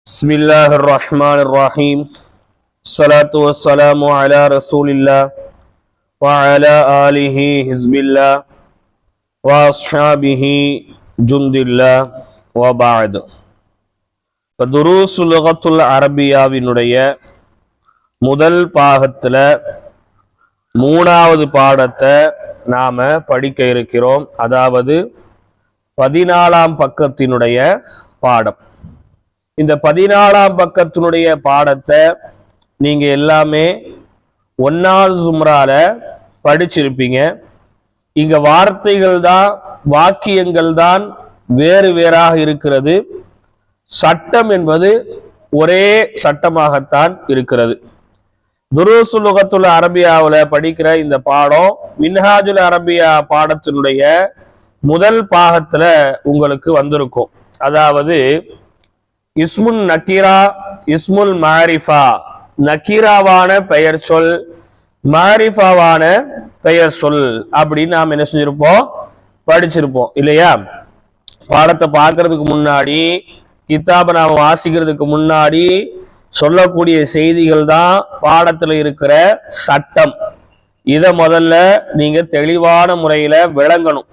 بسم الله الرحمن الرحيم الصلاة والسلام على رسول الله وعلى آله حزب الله وأصحابه جند الله وبعد فدروس اللغة العربية வினுடைய முதல் பாகத்துல மூணாவது பாடத்தை நாம படிக்க இருக்கிறோம். அதாவது 14ஆம் பக்கத்தினுடைய பாடம். இந்த 14ஆம் பக்கத்தினுடைய பாடத்தை நீங்க எல்லாமே ஒன்னாவது சும்ரால படிச்சிருப்பீங்க. இங்க வார்த்தைகள் தான், வாக்கியங்கள் தான் வேறு வேறாக இருக்கிறது. சட்டம் என்பது ஒரே சட்டமாகத்தான் இருக்கிறது. துருசுல் லுகத்துல் அரபியாவில் படிக்கிற இந்த பாடம் மின்ஹாஜுல் அரபியா பாடத்தினுடைய முதல் பாகத்துல உங்களுக்கு வந்திருக்கும். அதாவது இஸ்முன் நக்கீரா, இஸ்முல் மாரிஃபா, நக்கீராவான பெயர் சொல், மாரிஃபாவான பெயர் சொல் அப்படின்னு நாம் என்ன செஞ்சிருப்போம், படிச்சிருப்போம் இல்லையா? பாடத்தை பார்க்கறதுக்கு முன்னாடி, கிதாபை நாம் வாசிக்கிறதுக்கு முன்னாடி சொல்லக்கூடிய செய்திகள் தான் பாடத்துல இருக்கிற சட்டம். இதை முதல்ல நீங்க தெளிவான முறையில விளங்கணும்.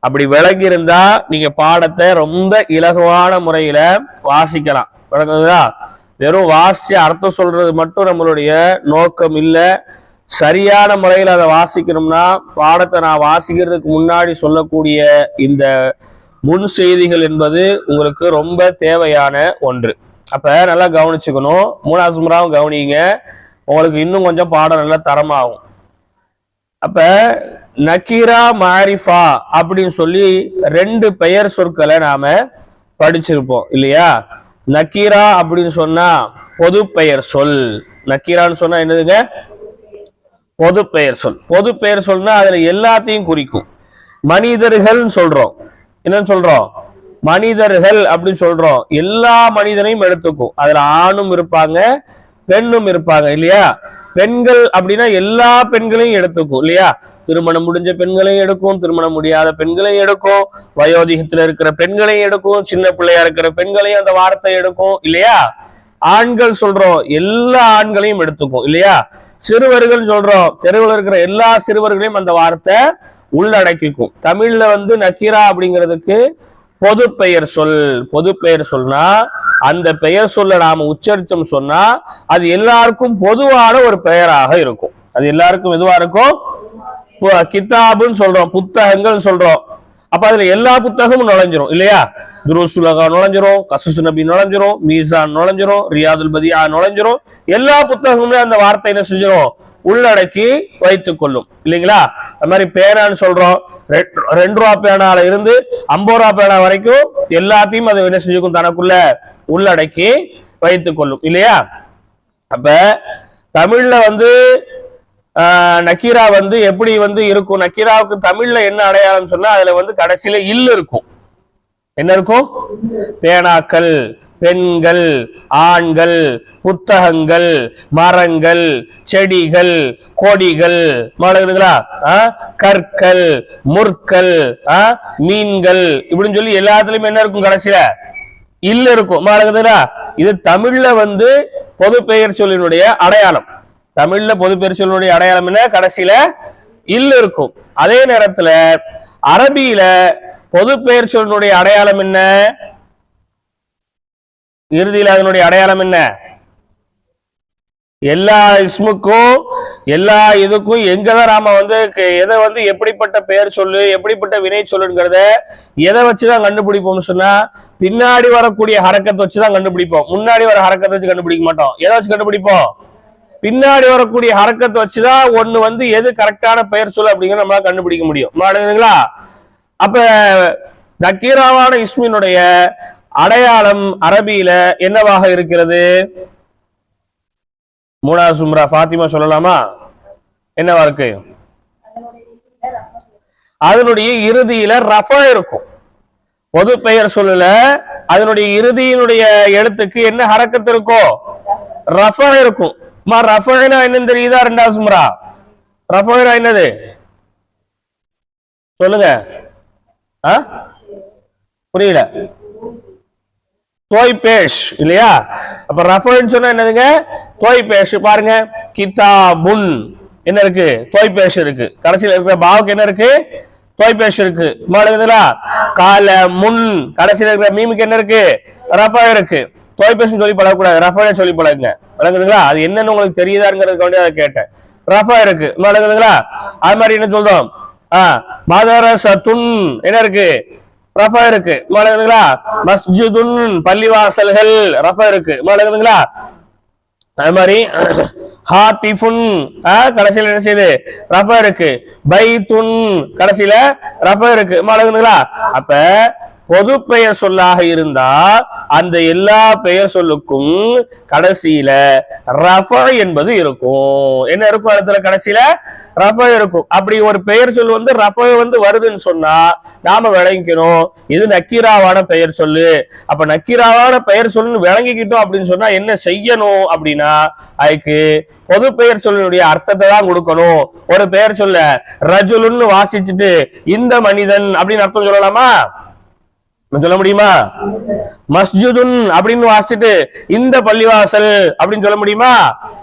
அப்படி விளங்கி இருந்தா நீங்க பாடத்தை ரொம்ப இலகுவான முறையில வாசிக்கலாம். விளங்குதா? வெறும் வாசிச்சு அர்த்தம் சொல்றது மட்டும் நம்மளுடைய நோக்கம் இல்லை. சரியான முறையில் அதை வாசிக்கணும்னா பாடத்தை நான் வாசிக்கிறதுக்கு முன்னாடி சொல்லக்கூடிய இந்த முன் செய்திகள் என்பது உங்களுக்கு ரொம்ப தேவையான ஒன்று. அப்ப நல்லா கவனிச்சுக்கணும். மூணாவது சும்ராவும் கவனிங்க, உங்களுக்கு இன்னும் கொஞ்சம் பாடம் நல்லா தரமாகும். அப்ப நக்கீரா மாரிஃபா அப்படின்னு சொல்லி ரெண்டு பெயர் சொற்களை நாம படிச்சிருப்போம் இல்லையா? நக்கீரா அப்படின்னு சொன்னா பொது பெயர் சொல். நக்கீரான்னு சொன்னா என்னதுங்க? பொது பெயர் சொல். பொது பெயர் சொல்னா அதுல எல்லாத்தையும் குறிக்கும். மனிதர்கள் சொல்றோம், என்னன்னு சொல்றோம்? மனிதர்கள் அப்படின்னு சொல்றோம். எல்லா மனிதனையும் எடுத்துக்கும். அதுல ஆணும் இருப்பாங்க, பெண்ணும் இருப்பாங்க இல்லையா? பெண்கள் அப்படின்னா எல்லா பெண்களையும் எடுத்துக்கும் இல்லையா? திருமணம் முடிஞ்ச பெண்களையும் எடுக்கும், திருமணம் முடியாத பெண்களையும் எடுக்கும், வயோதிகத்துல இருக்கிற பெண்களையும் எடுக்கும், சின்ன பிள்ளையா இருக்கிற பெண்களையும் அந்த வார்த்தை எடுக்கும் இல்லையா? ஆண்கள் சொல்றோம், எல்லா ஆண்களையும் எடுத்துக்கும் இல்லையா? சிறுவர்கள் சொல்றோம், தெருவில் இருக்கிற எல்லா சிறுவர்களையும் அந்த வார்த்தை உள்ளடக்கிக்கும். தமிழ்ல நக்கீரா அப்படிங்கிறதுக்கு பொது பெயர் சொல். பொது பெயர் சொல்னா அந்த பெயர் சொல்ல நாம உச்சரித்தம் சொன்னா அது எல்லாருக்கும் பொதுவான ஒரு பெயராக இருக்கும். அது எல்லாருக்கும் எதுவா இருக்கும்? கிதாபுன்னு சொல்றோம், புத்தகங்கள் சொல்றோம். அப்ப அதுல எல்லா புத்தகமும் நுழைஞ்சிரும் இல்லையா? துருசுல் லகா நுழைஞ்சிரும், கசஸ் நபி நுழைஞ்சிரும், மீசான் நுழைஞ்சிரும், ரியாதுல் பதியா நுழைஞ்சிரும். எல்லா புத்தகமுமே அந்த வார்த்தை என்ன செஞ்சிரும்? உள்ளடக்கி வைத்துக் கொள்ளும் இல்லைங்களா? அது மாதிரி பேனான்னு சொல்றோம், 2 ரூபா பேனால இருந்து 50 ரூபா பேனா வரைக்கும் எல்லாத்தையும் அது என்ன செஞ்சுக்கும்? தனக்குள்ள உள்ளடக்கி வைத்துக் கொள்ளும் இல்லையா? அப்ப தமிழ்ல நக்கீரா எப்படி இருக்கும்? நக்கீராவுக்கு தமிழ்ல என்ன அடையாளம் சொன்னா அதுல கடைசியில இல்லு இருக்கும். என்ன இருக்கும்? பேனாக்கள், பெண்கள், ஆண்கள், புத்தகங்கள், மரங்கள், செடிகள், கொடிகள், கற்கள், முற்கள், மீன்கள் இப்படின்னு சொல்லி எல்லாத்துலயும் என்ன இருக்கும்? கடைசியில இல்ல இருக்கும். இது தமிழ்ல பொது பெயர் சொல்லினுடைய அடையாளம். தமிழ்ல பொது பெயர் சொல்லினுடைய அடையாளம் என்ன? கடைசியில இல்ல இருக்கும். அதே நேரத்துல அரபியில பொது பெயர் சொல்லினுடைய அடையாளம் என்ன? இறுதியில் அதனுடைய அடையாளம் என்ன? எல்லா இஸ்முக்கும் எல்லா இதுக்கும் எங்கதான் நாம எதை எப்படிப்பட்ட பெயர் சொல்லு, எப்படிப்பட்ட வினை சொல்லுங்கிறத எதை வச்சுதான் கண்டுபிடிப்போம்னு சொன்னா பின்னாடி வரக்கூடிய ஹரக்கத்தை வச்சுதான் கண்டுபிடிப்போம். முன்னாடி வர ஹரக்கத்தை வச்சு கண்டுபிடிக்க மாட்டோம். எதை வச்சு கண்டுபிடிப்போம்? பின்னாடி வரக்கூடிய ஹரக்கத்தை வச்சுதான் ஒண்ணு எது கரெக்டான பெயர் சொல்லு அப்படிங்கிற நம்மளால கண்டுபிடிக்க முடியும். அப்ப நக்கீராவான இஸ்மினுடைய அடையாளம் அரபியில என்னவாக இருக்கிறது? மூணாவது சும்ரா ஃபாத்திமா சொல்லலாமா? என்னவா இருக்கு? அதனுடைய இறுதியில ரஃபா இருக்கும். பொது பெயர் சொல்லல அதனுடைய இறுதியினுடைய எழுத்துக்கு என்ன ஹரக்கத்து இருக்கும்? ரஃபா இருக்கும். ரஃபா என்னன்னு தெரியுதா? 2வது சும்ரா ரஃபா என்னது சொல்லுங்க. புரியல? தோய்பேஷ் இல்லையா? அப்ப ரஃபுன்னு சொன்னா என்னதுங்க? தோய்பேஷ். பாருங்க, கிதாபுன் என்ன இருக்கு? தோய்பேஷ் இருக்கு. கடைசியில் இருக்கிற பாவுக்கு என்ன இருக்கு? தோய்பேஷ் இருக்கு. கலமுன் கடைசியில் இருக்கிற மீமுக்கு என்ன இருக்கு? ரஃபா இருக்கு. தோய்பேஷ் சொல்லி பழகக்கூடாது, ரஃபா சொல்லி பழகுங்க. விளங்குதுங்களா? அது என்னன்னு உங்களுக்கு தெரியுதாங்கிறது அதை கேட்டேன். ரஃபா இருக்கு. விளங்குதுங்களா? அது மாதிரி என்ன சொல்றோம்? மதரசத்துன் என்ன இருக்கு? ரஃபா இருக்கு. விளங்குதுங்களா? மஸ்ஜிதுன் பள்ளிவாசல்கள் ரஃபா இருக்கு. விளங்குதுங்களா? அது மாதிரி ஹாத்திஃபுன் கடைசியில என்ன செய்யுது? ரஃபா இருக்கு. பைத்துன் கடைசியில ரஃபா இருக்கு. விளங்குதுங்களா? அப்ப பொது பெயர் சொல்லாக இருந்தா அந்த எல்லா பெயர் சொல்லுக்கும் கடைசியில ரஃபா என்பது இருக்கும். என்ன இருக்கும்? இடத்துல கடைசியில ரஃபா இருக்கும். அப்படி ஒரு பெயர் சொல் வந்து ரஃபா வந்து வருதுன்னு சொன்னா நாம விளங்கிக்கணும் இது நக்கீராவான பெயர் சொல்லு. அப்ப நக்கீராவான பெயர் சொல்லுன்னு விளங்கிக்கிட்டோம் அப்படின்னு சொன்னா என்ன செய்யணும் அப்படின்னா அதுக்கு பொது பெயர் சொல்லினுடைய அர்த்தத்தை தான் கொடுக்கணும். ஒரு பெயர் சொல்ல ரஜுலுன்னு வாசிச்சுட்டு இந்த மனிதன் அப்படின்னு அர்த்தம் சொல்லலாமா? சொல்ல முடியுமா? மஸ்ஜிதுன் அப்படின்னு வாசிச்சுட்டு இந்த பள்ளிவாசல் அப்படின்னு சொல்ல முடியுமா?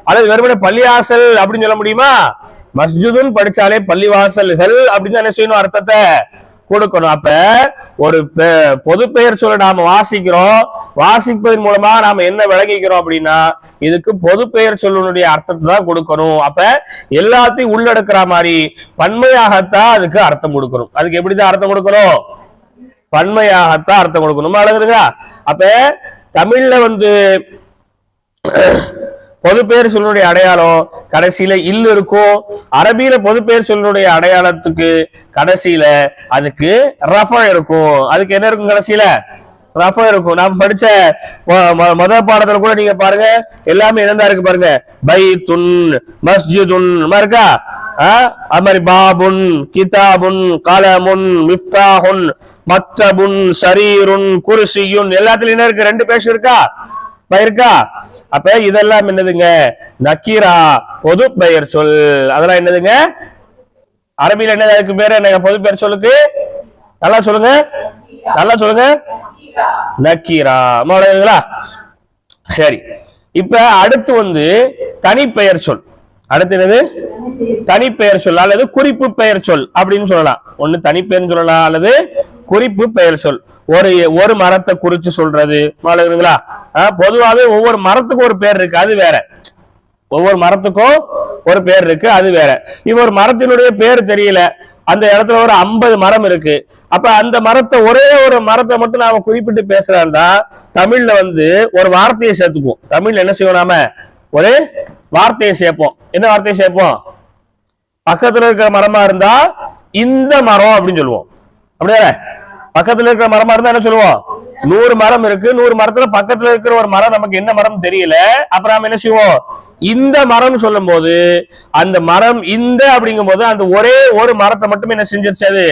அல்லது வெறுமனே பள்ளிவாசல் அப்படின்னு சொல்ல முடியுமா? மஸ்ஜிதுன் படிச்சாலே பள்ளிவாசல்கள் அப்படின்னு என்ன செய்யணும்? அர்த்தத்தை கொடுக்கணும். அப்ப ஒரு பொது பெயர் சொல்ல நாம வாசிக்கிறோம். வாசிப்பதன் மூலமா நாம என்ன விளங்கிக்கிறோம் அப்படின்னா இதுக்கு பொது பெயர் சொல்லுடைய அர்த்தத்தை தான் கொடுக்கணும். அப்ப எல்லாத்தையும் உள்ளடக்கிற மாதிரி பன்மையாகத்தான் அதுக்கு அர்த்தம் கொடுக்கணும். அதுக்கு எப்படிதான் அர்த்தம் கொடுக்கணும்? பன்மையாகத்தான் அர்த்தம் கொடுக்கணும். அழகுங்களா? அப்ப தமிழ்ல வந்து பொது பெயர் சொல்லுடைய அடையாளம் கடைசியில இல்லு இருக்கும். அரபியில பொது பெயர் சொல்லுடைய அடையாளத்துக்கு கடைசியில அதுக்கு ரஃபா இருக்கும். அதுக்கு என்ன இருக்கும்? கடைசியில ரஃபா இருக்கும். நாம் படிச்ச முதல் பாடத்துல கூட நீங்க பாருங்க எல்லாமே என்னதான் இருக்கு பாருங்க. பைத்துன் மஸ்ஜிதுன் இருக்கா? அது மாதிரி பாபுன் கிதாபுன் கலமுன் மிஃப்தாஹுன் மக்தபுன் ஸரீருன் குர்சியுன் எல்லாத்துலயும் என்ன இருக்கு? ரெண்டு பேர் இருக்கா? இருக்கா? அப்ப இதெல்லாம் என்னதுங்க? நக்கீரா பொது பெயர் சொல். அதெல்லாம் என்னதுங்க? அரபியில என்ன அதுக்கு பேரு? என்ன பொது பெயர் சொல்லுக்கு? நல்லா சொல்லுங்க, நல்லா சொல்லுங்க. நக்கீரா. சரி, இப்ப அடுத்து வந்து தனிப்பெயர் சொல். அடுத்து என்னது? தனிப்பெயர் சொல் அல்லது குறிப்பு பெயர் சொல் அப்படின்னு சொல்லலாம். ஒண்ணு தனிப்பெயர் சொல்லலாம் அல்லது குறிப்பு பெயர் சொல். ஒரு மரத்தை குறிச்சு சொல்றது. பொதுவாகவே ஒவ்வொரு மரத்துக்கும் ஒரு பேர் இருக்கு, அது வேற. ஒவ்வொரு மரத்துக்கும் ஒரு பேர் இருக்கு, அது வேற. இப்ப ஒரு மரத்தினுடைய பேர் தெரியல, அந்த இடத்துல ஒரு 50 மரம் இருக்கு. அப்ப அந்த மரத்தை ஒரே ஒரு மரத்தை மட்டும் நாம குறிப்பிட்டு பேசுறாருந்தா தமிழ்ல வந்து ஒரு வார்த்தையை சேர்த்துக்குவோம். தமிழ்ல என்ன செய்வோம்? நாம ஒரு வார்த்தையை சேர்ப்போம். என்ன வார்த்தையை சேர்ப்போம்? பக்கத்துல இருக்கிற மரமா இருந்தா இந்த மரம் அப்படின்னு சொல்லுவோம். அப்படியே பக்கத்துல இருக்கிற மரமா இருந்தா என்ன சொல்லுவோம்? 100 மரம் இருக்கு, 100 மரத்துல பக்கத்துல இருக்கிற ஒரு மரம் நமக்கு என்ன மரம் தெரியல, அப்புறம் நாம என்ன செய்வோம்? இந்த மரம் சொல்லும் போது அந்த மரம் இந்த அப்படிங்கும் போது அந்த ஒரே ஒரு மரத்தை மட்டும் என்ன செஞ்சிருச்சு? அது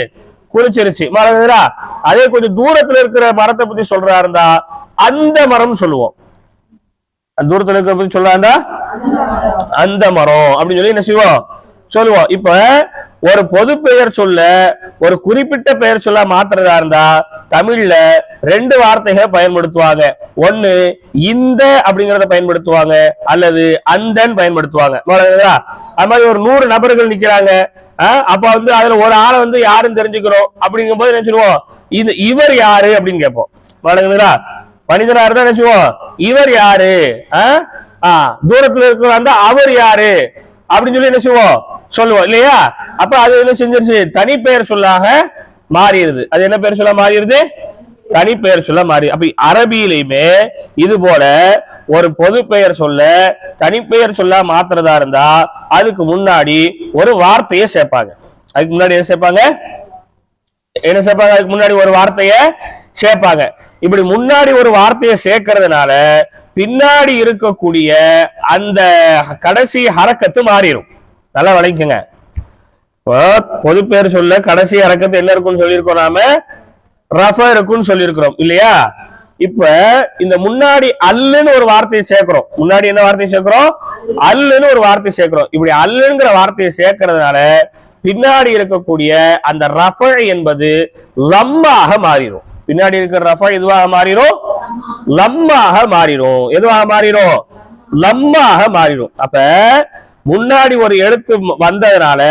குறிச்சிருச்சு. மரங்களா? அதே கொஞ்சம் தூரத்துல இருக்கிற மரத்தை பத்தி சொல்றா இருந்தா அந்த மரம் சொல்லுவோம். தூரத்துல இருக்கிற பத்தி சொல்றா இருந்தா அந்த மரம் அப்படின்னு சொல்லி என்ன செய்வோம்? சொல்லுவோம். இப்ப ஒரு பொது பெயர் சொல்ல ஒரு குறிப்பிட்ட பெயர் சொல்ல மாத்துறதா இருந்தா தமிழ்ல 2 வார்த்தைகளை பயன்படுத்துவாங்க. ஒண்ணு இந்த அப்படிங்கறத பயன்படுத்துவாங்க அல்லது அந்தன் பயன்படுத்துவாங்க. அது மாதிரி ஒரு 100 நபர்கள் நிக்கிறாங்க. அப்ப வந்து அதுல ஒரு ஆளை வந்து யாருன்னு தெரிஞ்சுக்கிறோம். அப்படிங்கும் போது நினைச்சுவோம் இவர் யாரு அப்படின்னு கேட்போம். மனிதனா இருந்தா நினைச்சுவோம் இவர் யாரு, தூரத்துல இருக்கிற அந்த அவர் யாரு அப்படின்னு சொல்லி என்ன செய்வோம்? சொல்லுவோம் இல்லையா? அப்ப அது என்ன செஞ்சிருச்சு? தனி பெயர் சொல்லாக மாறிடுது. அது என்ன பெயர் சொல்ல மாறிடுது? தனி பெயர் சொல்ல மாறி. அப்ப அரபியிலுமே இது போல ஒரு பொது பெயர் சொல்ல தனிப்பெயர் சொல்ல மாத்துறதா இருந்தா அதுக்கு முன்னாடி ஒரு வார்த்தையை சேர்ப்பாங்க. அதுக்கு முன்னாடி என்ன சேர்ப்பாங்க? என்ன சேர்ப்பாங்க? அதுக்கு முன்னாடி ஒரு வார்த்தைய சேர்ப்பாங்க. இப்படி முன்னாடி ஒரு வார்த்தையை சேர்க்கறதுனால பின்னாடி இருக்கக்கூடிய அந்த கடைசி ஹரக்கத்து மாறிடும். நல்லா விளங்கிக்கங்க. பொது பேர் சொல்ல கடைசி ஹரக்கத்து என்ன இருக்குன்னு சொல்லியிருக்கோம்? நாம ரஃபா இருக்குன்னு சொல்லியிருக்கிறோம் இல்லையா? இப்ப இந்த முன்னாடி அல்லுன்னு ஒரு வார்த்தையை சேர்க்கிறோம். முன்னாடி என்ன வார்த்தையை சேர்க்கிறோம்? அல்லுன்னு ஒரு வார்த்தையை சேர்க்கிறோம். இப்படி அல்லுங்கிற வார்த்தையை சேர்க்கறதுனால பின்னாடி இருக்கக்கூடிய அந்த ரஃபா என்பது லம்மாக மாறிடும். பின்னாடி இருக்கிற ரஃபா எதுவாக மாறிடும்? லம்மாக மாறிடும். எதுவாக மாறிடும்? லம்மாக மாறிடும். அப்ப முன்னாடி ஒரு எழுத்து வந்ததுனால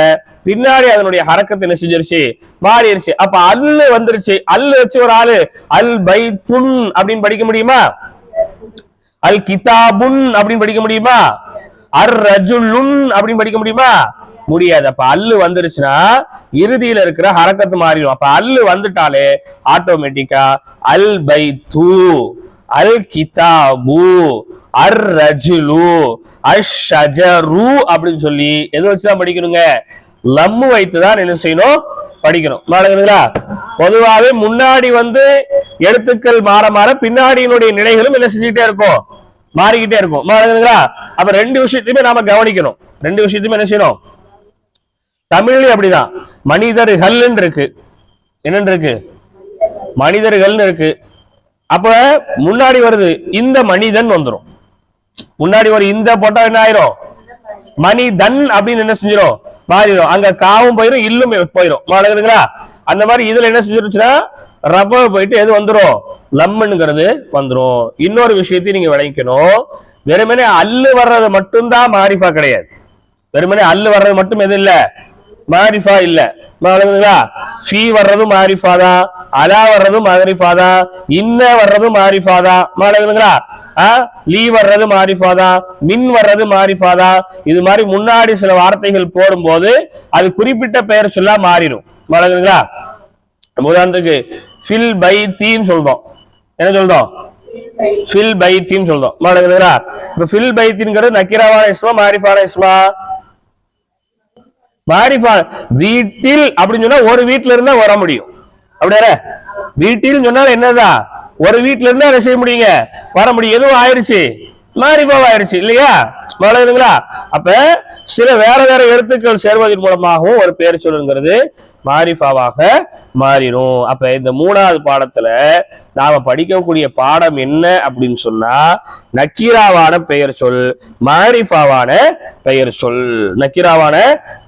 பின்னாடி அதனுடைய ஹரக்கத்தை என்ன செஞ்சிருச்சு? மாறிடுச்சு. அப்ப அல்லு வந்துருச்சு. அல்லு வச்சு ஒரு ஆளு அல் பைத்துன் அப்படின்னு படிக்க முடியுமா? அல் கிதாபுன் அப்படின்னு படிக்க முடியுமா? அர் ரஜுலுன் அப்படின்னு படிக்க முடியுமா? முடியாது. அப்ப அல்லு வந்துருச்சுன்னா இறுதியில இருக்கிற ஹரக்கத்து மாறிடும். அப்ப அல்லு வந்துட்டாலே ஆட்டோமேட்டிக்கா அல் பைத்து, அல் கிதாபு, அர் ரஜுலு, அஷ்ஷஜரு அப்படின்னு சொல்லி எது வச்சுதான் படிக்கணுங்க? லம்மு வைத்துதான் என்ன செய்யணும்? படிக்கணும். மாறுங்களா? பொதுவாகவே முன்னாடி எழுத்துக்கள் மாற மாற பின்னாடியினுடைய நிலைகளும் என்ன செஞ்சுக்கிட்டே இருக்கும்? மாறிக்கிட்டே இருக்கும். மாறுங்களா? அப்ப ரெண்டு விஷயத்தையுமே நாம கவனிக்கணும். ரெண்டு விஷயத்தையுமே என்ன செய்யணும்? தமிழ்லயும் அப்படிதான். மனிதர்கள் இருக்கு. என்னன்னு இருக்கு? மனிதர்கள் இருக்கு. அப்ப முன்னாடி வருது இந்த மனிதன் வந்துடும். முன்னாடி ஒரு இந்த போட்டா என்ன ஆயிரும்? மனிதன் அப்படின்னு என்ன செஞ்சிடும்? மாறிடும். அங்க காவும் போயிடும், இல்லும் போயிடும். மாறுங்களா? அந்த மாதிரி இதுல என்ன செஞ்சிருச்சுன்னா ரப்ப போயிட்டு எது வந்துடும்? லம்முங்கிறது வந்துடும். இன்னொரு விஷயத்தையும் நீங்க விளக்கணும். வெறுமனே அல்லு வர்றது மட்டும்தான் மாரிஃபா கிடையாது. வெறுமனே அல்லு வர்றது மட்டும் எது இல்ல? மாரிஃபா இல்ல. ஃபீ வர்றதும் மாரிஃபாதான், அலா வர்றதும் மாரிஃபாதான், இன்ன வர்றதும் மாரிஃபாதான். லீ வர்றது மாரிஃபாதான், மின் வர்றது மாரிஃபாதான். இது மாதிரி முன்னாடி சில வார்த்தைகள் போடும்போது அது குறிப்பிட்ட பெயர் சொல்ல மாறிடும். உதாரணத்துக்கு ஃபில் பைத்தின்னு சொல்றோம். என்ன சொல்றோம்? ஃபில் பைத்தின்னு சொல்றோம். இப்ப ஃபில் பைத்தின்ங்கிறது நக்கிராவான இஸ்மா மாரிஃபான இஸ்மா? மாரிஃபா. வீட்டில் அப்படின்னு சொன்னா ஒரு வீட்டுல இருந்தா வர முடியும். அப்படியே வீட்டில் சொன்னாலும் என்னதான்? ஒரு வீட்டுல இருந்தா என்ன செய்ய முடியுங்க? வர முடியும். எதுவும் ஆயிடுச்சு? மாரிஃபாவா ஆயிடுச்சு இல்லையா? வளருதுங்களா? அப்ப சில வேற வேற எழுத்துக்கள் சேர்வதன் மூலமாகவும் ஒரு பெயர் சொல்லுங்கிறது மாரிஃபாவாக மாறிடும். அப்ப இந்த மூணாவது பாடத்துல நாம படிக்கக்கூடிய பாடம் என்ன அப்படின்னு சொன்னா நக்கீராவான பெயர் சொல், மாரிஃபாவான பெயர் சொல். நக்கீராவான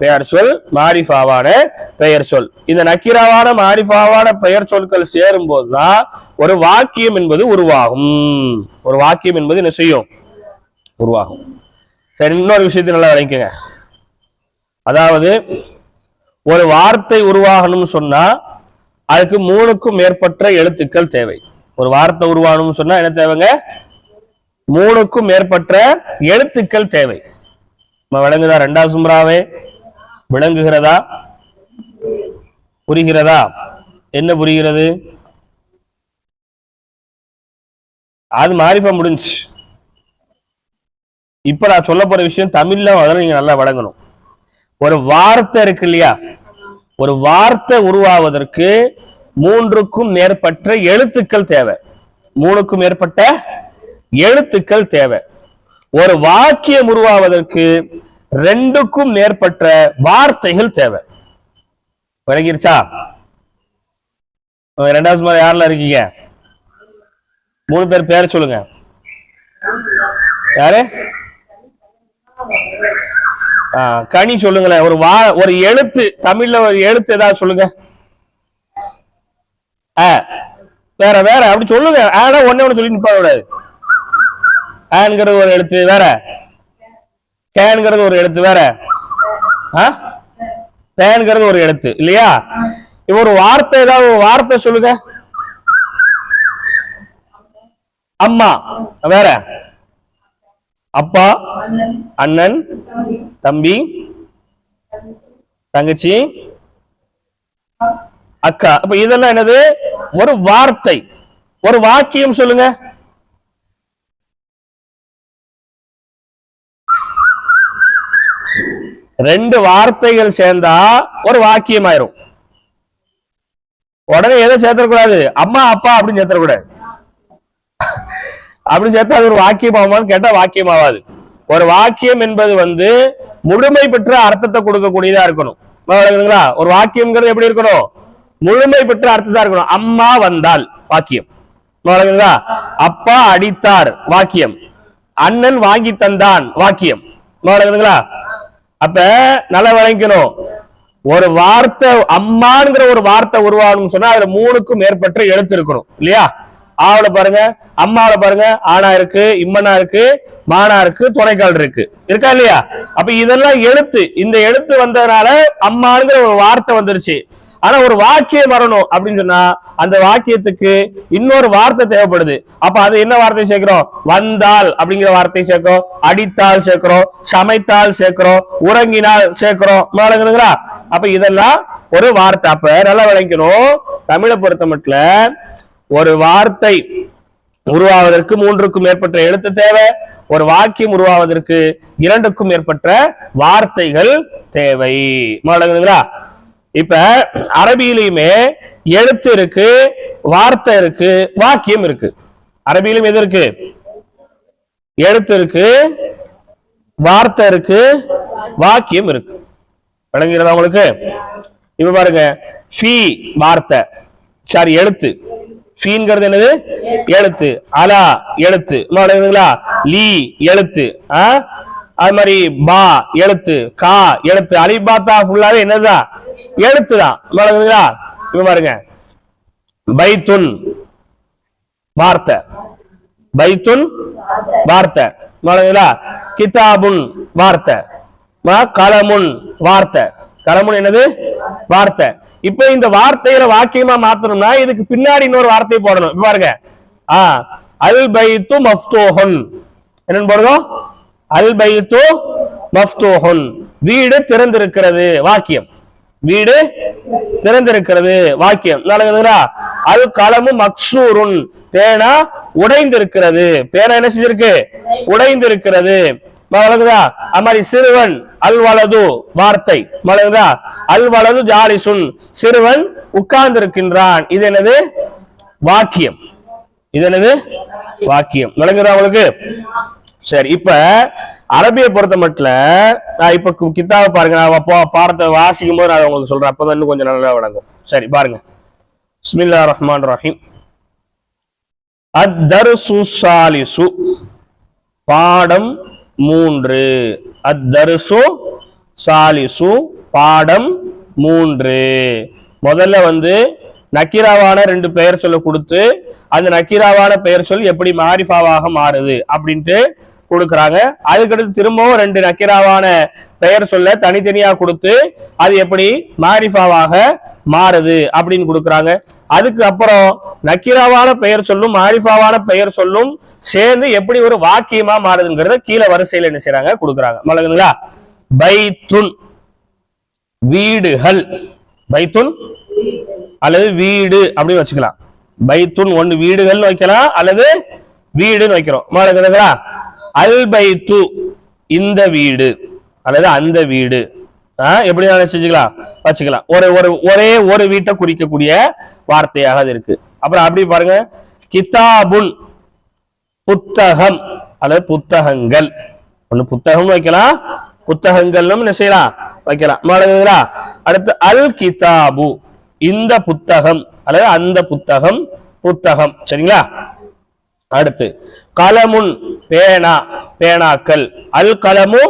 பெயர் சொல், மாரிஃபாவான பெயர் சொல். இந்த நக்கீராவான மாரிஃபாவான பெயர் சொற்கள் சேரும் போதுதான் ஒரு வாக்கியம் என்பது உருவாகும். ஒரு வாக்கியம் என்பது என்ன செய்யும்? உருவாகும். சரி, இன்னொரு விஷயத்தை நல்லா விளங்குங்க. அதாவது ஒரு வார்த்தை உருவாகணும்னு சொன்னா அதுக்கு 3க்கும் மேற்பட்ட எழுத்துக்கள் தேவை. ஒரு வார்த்தை உருவாகணும்னு சொன்னா என்ன தேவைங்க? 3க்கும் மேற்பட்ட எழுத்துக்கள் தேவை. விளங்குதா? 2வது சும்ராவே விளங்குகிறதா? புரிகிறதா? என்ன புரிகிறது? அது மாரிஃபா முடிஞ்சு. இப்ப நான் சொல்ல போற விஷயம் தமிழ்ல அதெல்லாம் நீங்க நல்லா வழங்கணும். ஒரு வார்த்தை இருக்கு இல்லையா? ஒரு வார்த்தை உருவாவதற்கு 3க்கும் மேற்பட்ட எழுத்துக்கள் தேவை. 3க்கும் மேற்பட்ட எழுத்துக்கள் தேவை. ஒரு வாக்கியம் உருவாவதற்கு 2க்கும் மேற்பட்ட வார்த்தைகள் தேவை. விளங்கிருச்சா? 2வது சுமார் யாரெல்லாம் இருக்கீங்க? 3 பேர் பேர் சொல்லுங்க. யாரு? கனி சொல்லுங்களேன். ஒரு எழுத்து தமிழ்ல ஒரு எழுத்து ஏதாவது சொல்லுங்க. வேற வேற அப்படி சொல்லுங்க. ஆனா ஒண்ணே ஒண்ணு சொல்லி நிப்பாட கூடாது. ஆன்ங்கிறது ஒரு எழுத்து வேற, கேன்ங்கிறது ஒரு எழுத்து வேற, பேன்ங்கிறது ஒரு எழுத்து இல்லையா? இப்ப ஒரு வார்த்தை ஏதாவது ஒரு வார்த்தை சொல்லுங்க. அம்மா வேற, அப்பா, அண்ணன், தம்பி, தங்கச்சி, அக்கா. அப்ப இதெல்லாம் என்னது? ஒரு வார்த்தை. ஒரு வாக்கியம் சொல்லுங்க. ரெண்டு வார்த்தைகள் சேர்ந்தா ஒரு வாக்கியம் ஆயிரும். உடனே எதை சேர்த்தக்கூடாது? அம்மா அப்பா அப்படின்னு சேர்த்தக்கூடாது. அப்படி சேர்த்தா அது ஒரு வாக்கியம் ஆகுமான்னு கேட்டா வாக்கியம் ஆகாது. ஒரு வாக்கியம் என்பது முழுமை பெற்ற அர்த்தத்தை கொடுக்கக்கூடியதா இருக்கணும். ஒரு வாக்கியம்ங்கிறது எப்படி இருக்கணும்? முழுமை பெற்ற அர்த்தத்தா இருக்கணும். அம்மா வந்தால் வாக்கியம். அப்பா அடித்தார் வாக்கியம். அண்ணன் வாங்கி தந்தான் வாக்கியம். அப்ப நல்லா விளங்கணும். ஒரு வார்த்தை அம்மாங்கிற ஒரு வார்த்தை உருவாகணும்னு சொன்னா அதுல 3க்கும் மேற்பட்ட எழுத்து இருக்கணும் இல்லையா? ஆவல பாருங்க, அம்மாவில பாருங்க, ஆனா இருக்கு, இம்மனா இருக்கு, மானா இருக்கு, துணைக்கால் இருக்கு, இருக்கா இல்லையா? அப்ப இதெல்லாம் எழுத்து. இந்த எழுத்து வந்ததுனால அம்மாங்கிற ஒரு வார்த்தை வந்துருச்சு. ஆனா ஒரு வாக்கியம் வரணும் அப்படின்னு சொன்னா அந்த வாக்கியத்துக்கு இன்னொரு வார்த்தை தேவைப்படுது. அப்ப அது என்ன வார்த்தை சேர்க்கிறோம்? வந்தால் அப்படிங்கிற வார்த்தை சேர்க்கிறோம், அடித்தால் சேர்க்கிறோம், சமைத்தால் சேர்க்கிறோம், உறங்கினால் சேர்க்கிறோம். அப்ப இதெல்லாம் ஒரு வார்த்தை. அப்ப நல்லா விளக்கணும், தமிழை பொறுத்த மட்டும் ஒரு வார்த்தை உருவாவதற்கு 3க்கும் மேற்பட்ட எழுத்து தேவை. ஒரு வாக்கியம் உருவாவதற்கு 2க்கும் மேற்பட்ட வார்த்தைகள் தேவை. இப்ப அரபியிலுமே எழுத்து இருக்கு, வார்த்தை இருக்கு, வாக்கியம் இருக்கு. அரபியிலும் எது இருக்கு? எழுத்து இருக்கு, வார்த்தை இருக்கு, வாக்கியம் இருக்கு. விளங்குகிறதா உங்களுக்கு? இப்ப பாருங்க, ஃபீ வார்த்தை, சாரி எழுத்து. ஃபீங்கிறது என்னது? எழுத்து. அலா எழுத்து, லீ எழுத்து, அது மாதிரி பா எழுத்து, கா எழுத்து, அலிபாத்தா ஃபுல்லாவே என்னதுதான்? எழுத்துதான். இப்ப பாருங்க, பைத்துன் வார்த்தை, பைத்துன் வார்த்தை, கிதாபுன் வார்த்தை, கலமுன் வார்த்தை. கலமுன் என்னது? வார்த்தை. இப்ப இந்த வார்த்தைகளை வாக்கியமா மாத்தணும்னா இதுக்கு பின்னாடி இன்னொரு வார்த்தை போடணும். இப்ப பாருங்க, அல் பைத்து மஃப்தூஹுன் என்ன போடுறோம்? அல் பைத்து மஃப்தூஹுன், வீடு திறந்திருக்கிறது, வாக்கியம். வீடு திறந்திருக்கிறது, வாக்கியம். அல் கலமு மக்சூருன், பேனா உடைந்திருக்கிறது. பேனா என்ன செஞ்சிருக்கு? உடைந்திருக்கிறது. அது மாதிரி சிறுவன், அல் வலது வார்த்தை. அல் வலது ஜாலிசுன், சிறுவன் உட்கார்ந்திருக்கின்றான். இது என்னது? வாக்கியம். இது என்னது? வாக்கியம். விளங்குதா உங்களுக்கு? சரி, இப்ப அரபியை பொறுத்த மட்டும் நான் இப்ப கித்தாபை பாருங்க, நான் பாடத்தை வாசிக்கும் போது நான் உங்களுக்கு சொல்றேன், அப்பதான் இன்னும் கொஞ்சம் நல்லா விளங்கும். சரி பாருங்க, பிஸ்மில்லாஹிர் ரஹ்மானிர் ரஹீம். அத்-தர்சு ஸாலிசு, பாடம் 3. அத்-தர்சு ஸாலிசு, பாடம் 3. முதல்ல நக்கீராவான 2 பெயர் சொல்ல கொடுத்து அந்த நக்கீராவான பெயர் சொல் எப்படி மாரிஃபாவாக மாறுது அப்படின்ட்டு கொடுக்குறாங்க. அதுக்கடுத்து திரும்பவும் 2 நக்கீராவான பெயர் சொல்ல தனித்தனியா கொடுத்து அது எப்படி மாரிஃபாவாக மாறுது அப்படின்னு கொடுக்குறாங்க. அதுக்கு அப்புறம் நக்கீராவான பெயர் சொல்லும் மாரிஃபாவான பெயர் சொல்லும் சேர்ந்து எப்படி ஒரு வாக்கியமா மாறுதுங்கிறத கீழே வரிசையில என்ன செய்யறாங்க? கொடுக்குறாங்க. மலகுங்களா? பைத்துன் வீடுகள், பைத்துன் அல்லது வீடு அப்படின்னு வச்சுக்கலாம். பைத்துன் ஒன்று வீடுகள் வைக்கலாம் அல்லது வீடுன்னு வைக்கிறோம். மலகுங்களா? அல் பைத்து இந்த வீடு அல்லது அந்த வீடு, எப்படி செஞ்சுக்கலாம் வச்சுக்கலாம். ஒரே ஒரு வீட்டை குறிக்கக்கூடிய வார்த்தையாக அது இருக்கு. அப்புறம் அப்படி பாருங்க, கிதாபுன் புத்தகம் அல்லது புத்தகங்கள். ஒண்ணு புத்தகம் வைக்கலாம், புத்தகங்கள் என்ன செய்யலாம்? வைக்கலாம். அடுத்து அல் கிதாபு இந்த புத்தகம் அல்லது அந்த புத்தகம், புத்தகம். சரிங்களா? அடுத்து கலமுன் பேனா, பேனாக்கள். அல் கலமு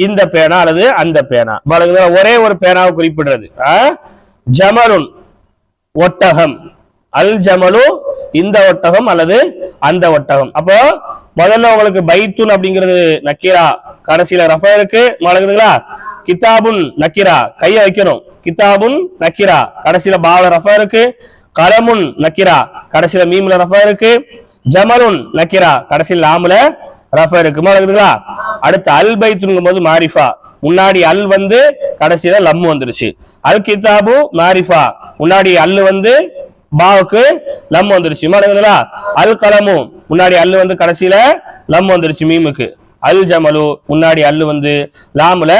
இந்த பேனா அல்லது அந்த பேனா. ஒரே ஒரு பேனாவை குறிப்பிடுறது. ஜமலுன் ஒட்டகம், அல் ஜமலு இந்த ஒட்டகம் அல்லது அந்த ஒட்டகம். அப்போ முதல்ல உங்களுக்கு பைத்துன் அப்படிங்கிறது நக்கீரா, கடைசியில ரஃபா இருக்கு. மழகுதுங்களா? கிதாபுன் நக்கீரா, கைய வைக்கணும். கிதாபுன் நக்கீரா, கடைசியில பாவல ரஃபா இருக்கு. கலமுன் நக்கீரா, கடைசியில மீம்ல ரஃபா இருக்கு. ஜமலுன் நக்கீரா, கடைசியில் லாம்ல ரஃபா இருக்கு. மழகுதுங்களா? அடுத்து அல் பைத்துன்னும் போது மாரிஃபா, முன்னாடி அல் கடைசியில லம் வந்துருச்சு. அல் கிதாபு மாரிஃபா, முன்னாடி அல் பாவுக்கு லம் வந்துருச்சு. அல் கலமு முன்னாடி அல் கடைசியில லம் வந்துருச்சு மீமுக்கு. அல் ஜமலு முன்னாடி அல் லாமுல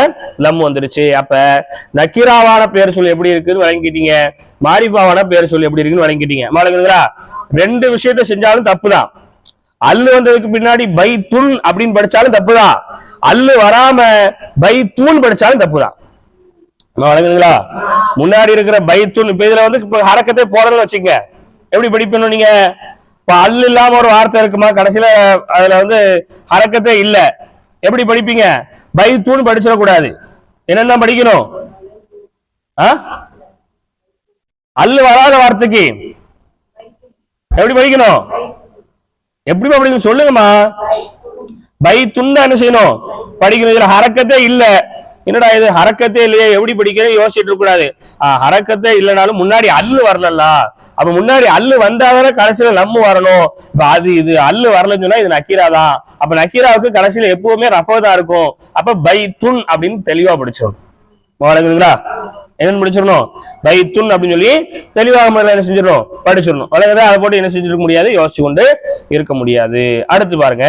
லம் வந்துருச்சு. அப்ப நக்கீராவான பேர் சொல்லி எப்படி இருக்குன்னு வழங்கிட்டீங்க, மாரிஃபாவான பேர் சொல்லி எப்படி இருக்குன்னு வழங்கிட்டீங்க. மாலுங்களா? 2 விஷயத்த செஞ்சாலும் தப்புதான். அல்லு வந்ததுக்கு பின்னாடி பைத்துன் அப்படின்னு படிச்சாலும் தப்புதான், அல்லு வராம பைத்தூன் படிச்சாலும் தப்புதான். வழங்குங்களா? முன்னாடி இருக்கிற பைத்துன் இப்ப இதுல இப்ப ஹரக்கத்தை போடணும்னு வச்சுங்க, எப்படி படிப்பணும் நீங்க? இப்ப அல்லு இல்லாம ஒரு வார்த்தை இருக்குமா, கடைசியில அதுல ஹரக்கத்தே இல்ல, எப்படி படிப்பீங்க? பைத்தூன் படிச்சிடக்கூடாது. என்னென்ன படிக்கணும்? அல்லு வராத வார்த்தைக்கு எப்படி படிக்கணும்? எப்படி படிக்கணும் சொல்லுங்கம்மா. பைத்துன் என்ன செய்யணும்? படிக்கணும். இதுல ஹரக்கத்தே இல்ல. என்னடா இது ஹரக்கத்தே இல்லையே, எப்படி படிக்கணும் யோசிச்சுட்டு இருக்க கூடாது. ஹரக்கத்தே இல்லைனாலும் முன்னாடி அல்லு வரல. அப்ப முன்னாடி அல்லு வந்தாதானே கடைசியில நம்ம வரணும். இப்ப அது இது அல்லு வரலன்னு சொன்னா இது நக்கீரா தான். அப்ப நக்கீராவுக்கு கடைசியில எப்பவுமே ரஃபா இருக்கும். அப்ப பைத்துன் அப்படின்னு தெளிவா படிச்சிடணும். வழங்குதுங்களா? என்னன்னு படிச்சிடணும்? பைத்துன் அப்படின்னு சொல்லி தெளிவாக முதல்ல என்ன செஞ்சிடணும்? படிச்சிடணும். வழங்குதா? அதை போட்டு என்ன செஞ்சிருக்க முடியாது, யோசிச்சு கொண்டு இருக்க முடியாது. அடுத்து பாருங்க.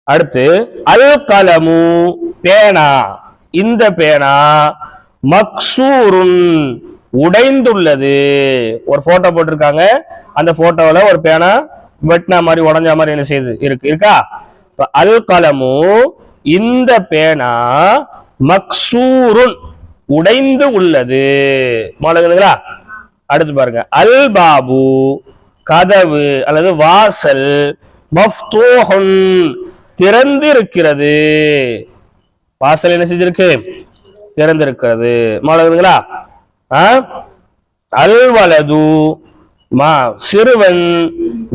அடுத்து அல் கலமு பேனா. இந்த பேனா மக்சூருன் உடைந்துள்ளது. ஒரு போட்டோ போட்டிருக்காங்க. அந்த போட்டோல ஒரு பேனா வெட்டினா மாதிரி உடஞ்ச மாதிரி என்ன செய்யுது இருக்கா? அல் கலமு இந்த பேனா மக்சூருன் உடைந்து உள்ளது. மாலகுதுங்களா? அடுத்து பாருங்க. அல் பாபு கதவு அல்லது வாசல் மஃப்தூஹுன் திறந்திருக்கிறது. வாசல் என்ன செஞ்சிருக்கு? திறந்திருக்கிறது. மாலகுதுங்களா? அல் வலது சிறுவன்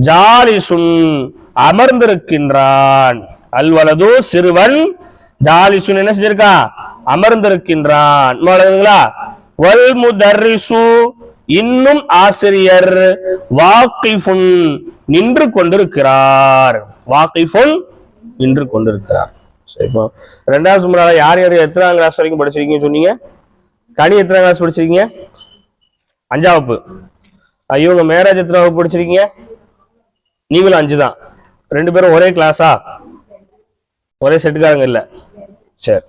ஜாலிசுன் அமர்ந்திருக்கின்றான். அல் வலது சிறுவன் ஜாலிசுன் என்ன செஞ்சிருக்கான்? அமர்ந்திருக்கின்றான். வல் முதர்ரிசு இன்னும் ஆசிரியர் வாக்கிஃபுன் நின்று கொண்டிருக்கிறார். வாக்கிஃபுன் நின்று கொண்டிருக்கிறார். சரி, இப்போ ரெண்டாவது சுமரால யார் யார் எத்தனாம் கிளாஸ் வரைக்கும் படிச்சிருக்கீங்க சொன்னீங்க? கனி எத்தனாம் கிளாஸ் படிச்சிருக்கீங்க? 5ஆம் வகுப்பு. இவங்க மேராஜ் எத்தனை வகுப்பு படிச்சிருக்கீங்க? நீங்களும் 5 தான். 2 பேரும் ஒரே கிளாஸா? ஒரே செட்டுக்காரங்க இல்ல? சரி.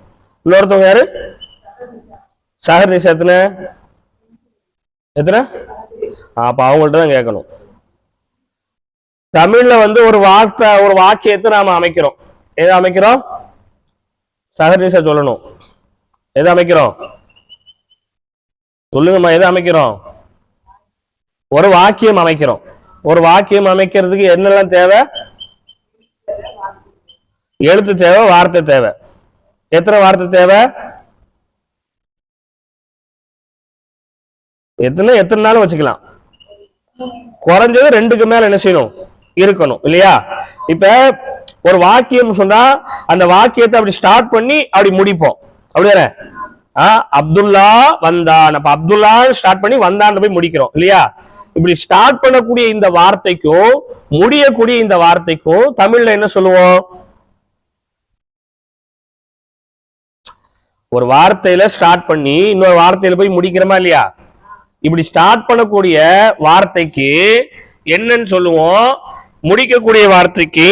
இன்னொருத்தவங்க யாரு? சாகர் நிஷா எத்தனை? அப்ப அவங்கள்ட்ட தான் கேட்கணும். தமிழ்ல ஒரு வார்த்தை ஒரு வாக்கியத்தை நாம அமைக்கிறோம். எதை அமைக்கிறோம்? சாகர் நிஷா சொல்லணும். எதை அமைக்கிறோம்? சொல்லுங்கம்மா. எதை அமைக்கிறோம்? ஒரு வாக்கியம் அமைக்கிறோம். ஒரு வாக்கியம் அமைக்கிறதுக்கு என்னெல்லாம் தேவை? எழுத்து தேவை, வார்த்தை தேவை. எத்தனை வார்த்தை தேவை? எத்தனை நாளும் வச்சுக்கலாம். குறைஞ்சது 2க்கு மேல என்ன செய்யணும்? இருக்கணும் இல்லையா? இப்ப ஒரு வாக்கியம் சொன்னா அந்த வாக்கியத்தை அப்படி ஸ்டார்ட் பண்ணி அப்படி முடிப்போம். அப்படிதானே? அப்துல்லா வந்தான். அப்ப அப்துல்லா ஸ்டார்ட் பண்ணி வந்தான் போய் முடிக்கிறோம் இல்லையா? இப்படி ஸ்டார்ட் பண்ணக்கூடிய இந்த வார்த்தைக்கும் முடியக்கூடிய இந்த வார்த்தைக்கும் தமிழ்ல என்ன சொல்லுவோம்? ஒரு வார்த்தையில ஸ்டார்ட் பண்ணி இன்னொரு வார்த்தையில போய் முடிக்கிறோமா இல்லையா? இப்படி ஸ்டார்ட் பண்ணக்கூடிய வார்த்தைக்கு என்னன்னு சொல்லுவோம்? முடிக்கக்கூடிய வார்த்தைக்கு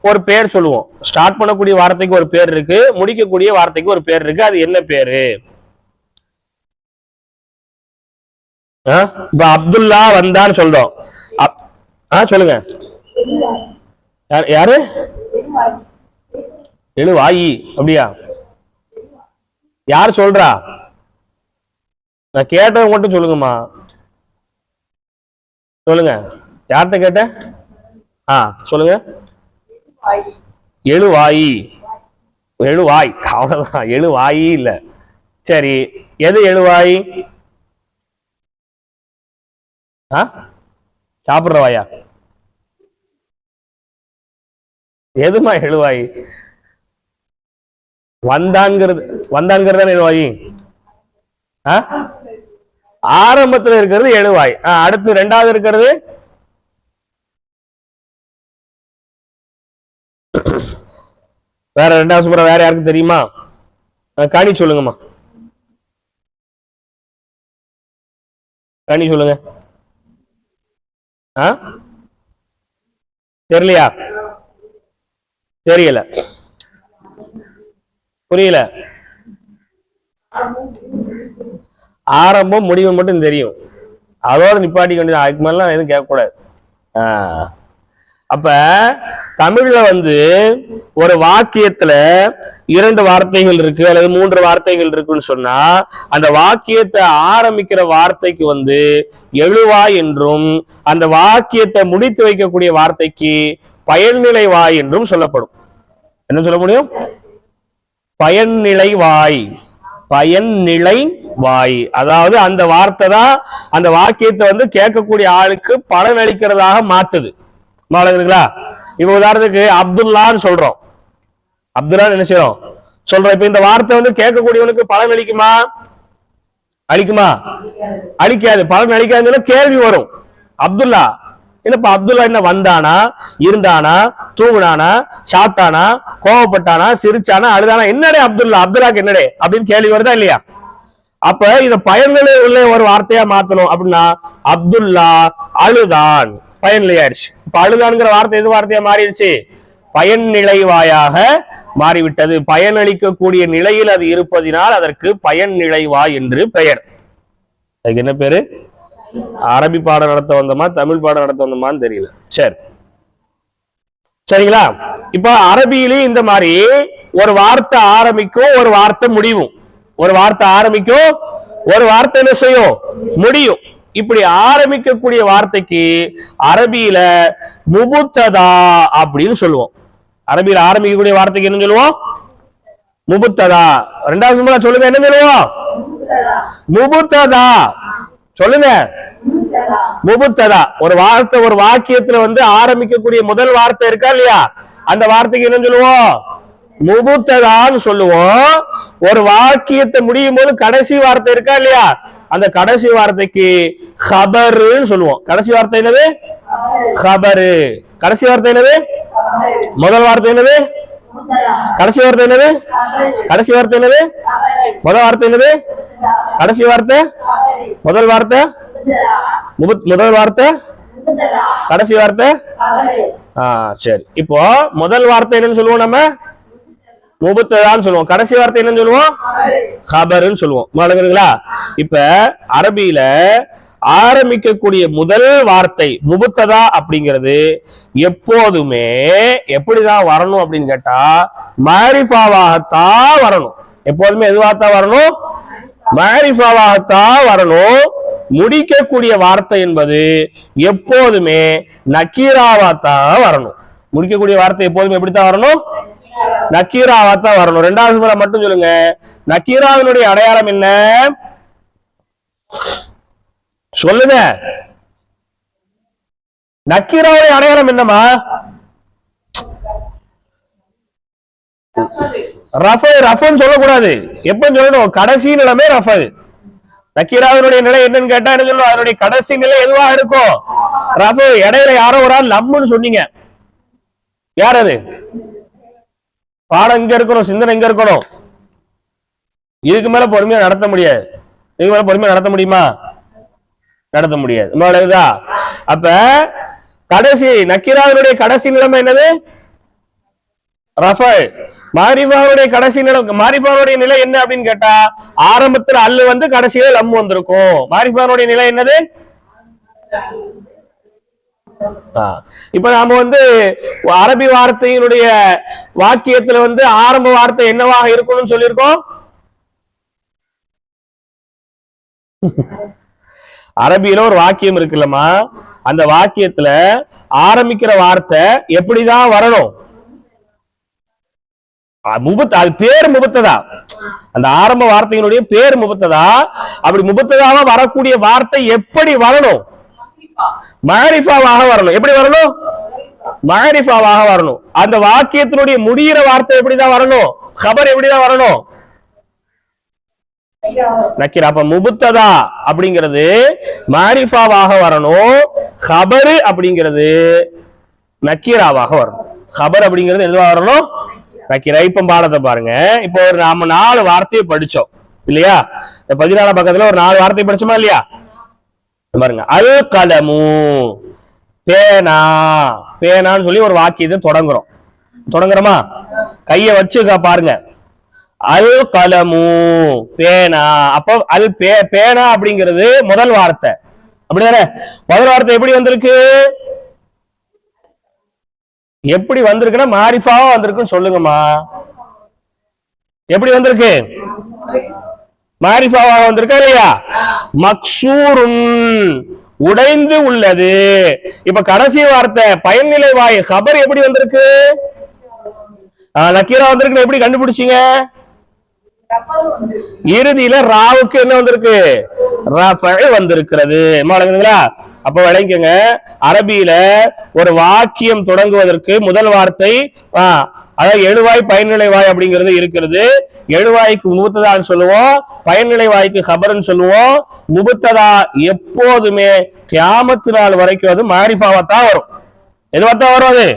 ஒரு பேர் சொல்லுவோம். ஸ்டார்ட் பண்ணக்கூடிய வார்த்தைக்கு ஒரு பேர் இருக்கு, முடிக்கக்கூடிய வார்த்தைக்கு ஒரு பேர் இருக்கு. அது என்ன பேரு? இப்ப அப்துல்லா வந்தான்னு சொல்றோம். சொல்லுங்க. யாரு? எழுவாயி. அப்படியா? யார் சொல்றா? நான் கேட்டதை மட்டும் சொல்லுங்கம்மா. சொல்லுங்க. யார்கிட்ட கேட்ட? சொல்லுங்க. எழுவாயி. எழுவாய். அவ்வளவுதான். எழுவாயி இல்ல. சரி, எது எழுவாய்? சாப்பிடுற வாயா? எதுமா எழுவாய்? வந்தான்ங்கிறது எழுவாயி. ஆரம்பத்துல இருக்கிறது எழுவாய். அடுத்து 2வது இருக்கிறது வேற. 2வது சுமரா வேற யாருக்கு தெரியுமா? கனி சொல்லுங்கம்மா. கனி சொல்லுங்க. தெரியலையா? தெரியல. புரியல. ஆரம்பம் முடிவு மட்டும் தெரியும். அதோட நிப்பாட்டி கொண்டு அதுக்கு மேலாம் எதுவும் கேட்கக்கூடாது. அப்ப தமிழ்ல ஒரு வாக்கியத்துல 2 வார்த்தைகள் இருக்கு அல்லது 3 வார்த்தைகள் இருக்குன்னு சொன்னா அந்த வாக்கியத்தை ஆரம்பிக்கிற வார்த்தைக்கு எழுவாய் என்றும் அந்த வாக்கியத்தை முடித்து வைக்கக்கூடிய வார்த்தைக்கு பயன்நிலை வாய் என்றும் சொல்லப்படும். என்ன சொல்ல முடியும்? பயன்நிலை வாய். பயன்நிலை வாய். அதாவது அந்த வார்த்தை தான் அந்த வாக்கியத்தை வந்து கேட்கக்கூடிய ஆளுக்கு பலன் அளிக்கிறதாக மாத்துது. மாறுங்களா? இப்ப உதாரணத்துக்கு அப்துல்லான்னு சொல்றோம். அப்துல்லா என்ன செய்யறோம் சொல்றோம். இப்ப இந்த வார்த்தை வந்து கேட்கக்கூடியவனுக்கு பலன் அளிக்குமா? அளிக்குமா? அளிக்காது. பலன் அளிக்காதுன்னு கேள்வி வரும். அப்துல்லா என்னப்பா, அப்துல்லா என்ன வந்தானா, இருந்தானா, தூங்குனானா, சாப்பிட்டானா, கோவப்பட்டானா, சிரிச்சானா, அழுதானா, என்னடே அப்துல்லா, அப்துல்லாக்கு என்னடே அப்படின்னு கேள்வி வருதா இல்லையா? அப்ப இத பயன்நிலை உள்ள ஒரு வார்த்தையா மாத்தணும் அப்படின்னா அப்துல்லா அழுதான் பயன்நிலை ஆயிடுச்சு. இப்ப அழுதான்ங்கிற வார்த்தை எது வார்த்தையா மாறிடுச்சு? பயன்நிலைவாயாக மாறிவிட்டது. பயனளிக்கக்கூடிய நிலையில் அது இருப்பதினால் அதற்கு பயன்நிலைவாய் என்று பெயர். அதுக்கு என்ன பேரு? அரபி பாடம் நடத்த வந்தோமா தமிழ் பாடம் நடத்த வந்தோமான்னு தெரியல. சரி, சரிங்களா? இப்ப அரபியிலே இந்த மாதிரி ஒரு வார்த்தை ஆரம்பிக்கும், ஒரு வார்த்தை முடிவும். ஒரு வார்த்தை ஆரம்பிக்கும், ஒரு வார்த்தை என்ன செய்யும்? முடியும். இப்படி ஆரம்பிக்கக்கூடிய வார்த்தைக்கு அரபியில முபுத்ததா அப்படின்னு சொல்லுவோம். அரபியில ஆரம்பிக்கக்கூடிய வார்த்தைக்கு என்ன சொல்லுவோம்? முபுத்ததா. ரெண்டாவது முறை சொல்லுங்க, என்ன சொல்லுவோம்? முபுத்ததா. சொல்லுங்க, முபுத்ததா. ஒரு வார்த்தை ஒரு வாக்கியத்துல வந்து ஆரம்பிக்கக்கூடிய முதல் வார்த்தை இருக்கா இல்லையா, அந்த வார்த்தைக்கு என்ன சொல்லுவோம்? முபுத்ததான்னு சொல்லுவோம். ஒரு வாக்கியத்தை முடியும் போது கடைசி வார்த்தை இருக்கா இல்லையா, அந்த கடைசி வார்த்தைக்கு ஹபருன்னு சொல்லுவோம். கடைசி வார்த்தை என்னது? ஹபரு. கடைசி வார்த்தை என்னது? முதல் வார்த்தை என்னது? கடைசி வார்த்தை என்னது? கடைசி வார்த்தை என்னது? முதல் வார்த்தை என்னது? கடைசி வார்த்தை முதல் வார்த்தை முதல் வார்த்தை கடைசி வார்த்தை. சரி, இப்போ முதல் வார்த்தை என்னன்னு சொல்லுவோம்? நம்ம முபுத்ததான்னு சொல்லுவோம். கடைசி வார்த்தை என்னன்னு சொல்லுவோம்? ஹபருன்னு சொல்லுவோம். மாலுங்களா? இப்ப அரபியில ஆரம்பிக்கக்கூடிய முதல் வார்த்தை முபுத்ததா அப்படிங்கிறது எப்போதுமே எப்படிதான் வரணும் அப்படின்னு கேட்டா மாரிஃபாவாகத்தான் வரணும். எப்போதுமே எதுவாகத்தான் வரணும்? மாரிஃபாவாகத்தான் வரணும். முடிக்கக்கூடிய வார்த்தை என்பது எப்போதுமே நக்கீராவாத்தான் வரணும். முடிக்கக்கூடிய வார்த்தை எப்போதுமே எப்படித்தான் வரணும்? நக்கீராவாத்தான் வரணும். ரெண்டாவது முறை மட்டும் சொல்லுங்க, நக்கீராவினுடைய அடையாளம் என்ன? சொல்லுங்க, நக்கீராவுடைய அடையாளம் என்னமா? ரஃபு. ரஃபுன்னு சொல்லக்கூடாது. எப்ப சொல்லணும்? கடைசி நிலைமை ரஃபு. நக்கீராவினுடைய நிலை என்னன்னு கேட்டா என்ன சொல்லணும்? அதனுடைய கடைசி நிலை எதுவாக இருக்கும்? ரஃபு. இடையில யாரோ ஒரு ஆள் லம்முன்னு சொன்னீங்க. யார் அது? பாடம் எங்க இருக்கணும், சிந்தனை எங்க இருக்கணும். இதுக்கு மேல பொறுமையா நடத்த முடியாது. இதுக்கு மேல பொறுமையா நடத்த முடியுமா? நடத்த முடியாது. அப்ப கடைசி நக்கீராவினுடைய கடைசி நிலைமை என்னது? ரஃபு. மாரிஃபாவுடைய கடைசி நிலை, மாரிஃபாவுடைய நிலை என்ன அப்படின்னு கேட்டா ஆரம்பத்துல அல்லு வந்து கடைசியில லம் வந்திருக்கும். மாரிஃபாவுடைய நிலை என்னது? இப்ப நாம வந்து அரபி வார்த்தையினுடைய வாக்கியத்துல வந்து ஆரம்ப வார்த்தை என்னவாக இருக்கணும்னு சொல்லியிருக்கோம். அரபியில ஒரு வாக்கியம் இருக்குல்லமா, அந்த வாக்கியத்துல ஆரம்பிக்கிற வார்த்தை எப்படிதான் வரணும்? அது பேர் முபுத்ததா. அந்த ஆரம்ப வார்த்தையினுடைய பேர் முபுத்ததா. அப்படி முபுத்ததாவா வரக்கூடிய வார்த்தை எப்படி வரணும்? மாரிஃபாவாக வரணும். எப்படி வரணும்? மாரிஃபாவாக வரணும். அந்த வாக்கியத்தினுடைய முடிகிற வார்த்தை எப்படிதான் வரணும்? கபர் எப்படிதான் வரணும்? நக்கீரா. அப்ப முபுத்ததா அப்படிங்கிறது மாரிஃபாவாக வரணும். கபரு அப்படிங்கிறது நக்கீராவாக வரணும். கபர் அப்படிங்கிறது எதுவா வரணும்? நக்கீரா. இப்ப பாடத்தை பாருங்க. இப்போ ஒரு நாம 4 வார்த்தையை படிச்சோம் இல்லையா? இந்த 14 பக்கத்துல ஒரு 4 வார்த்தை படிச்சோமா இல்லையா? பாருங்க, அல் கலமு, பேனா. பேனான்னு சொல்லி ஒரு வாக்கியத்தை தொடங்குறோமா? கைய வச்சு பாருங்க, அல் கலமு பேனா. அப்ப அல் பேனா அப்படிங்கிறது முதல் வார்த்தை. அப்படிதானே? முதல் வார்த்தை எப்படி வந்திருக்கு? எப்படி வந்திருக்குன்னா மாரிஃபாவா வந்திருக்குன்னு சொல்லுங்கம்மா. எப்படி வந்திருக்கு? மாரிஃபாவாக வந்திருக்கா இல்லையா? மக்சூருன், உடைந்து உள்ளது. இப்ப கடைசி வார்த்தை பயன்நிலை வாய் கபர் எப்படி வந்திருக்கு? நக்கீரா வந்திருக்கு. எப்படி கண்டுபிடிச்சீங்க? இறுதியில ராவுக்கு என்ன வந்திருக்கு? வந்திருக்கிறது. அப்ப விளங்கிக்கங்க, அரபியில ஒரு வாக்கியம் தொடங்குவதற்கு முதல் வார்த்தை அதாவது எழுவாய் பயன்நிலை வாய் அப்படிங்கிறது இருக்கிறது. எழுவாய்க்கு முபத்ததான்னு சொல்லுவோம், பயன்நிலை வாய்க்கு ஹபர்ன்னு சொல்லுவோம். முபத்ததா எப்போதுமே கியாமத்து நாள் வரைக்கும் அது மாரிஃபாவத்தான் வரும். எதுவாத்தான் வரும்? அது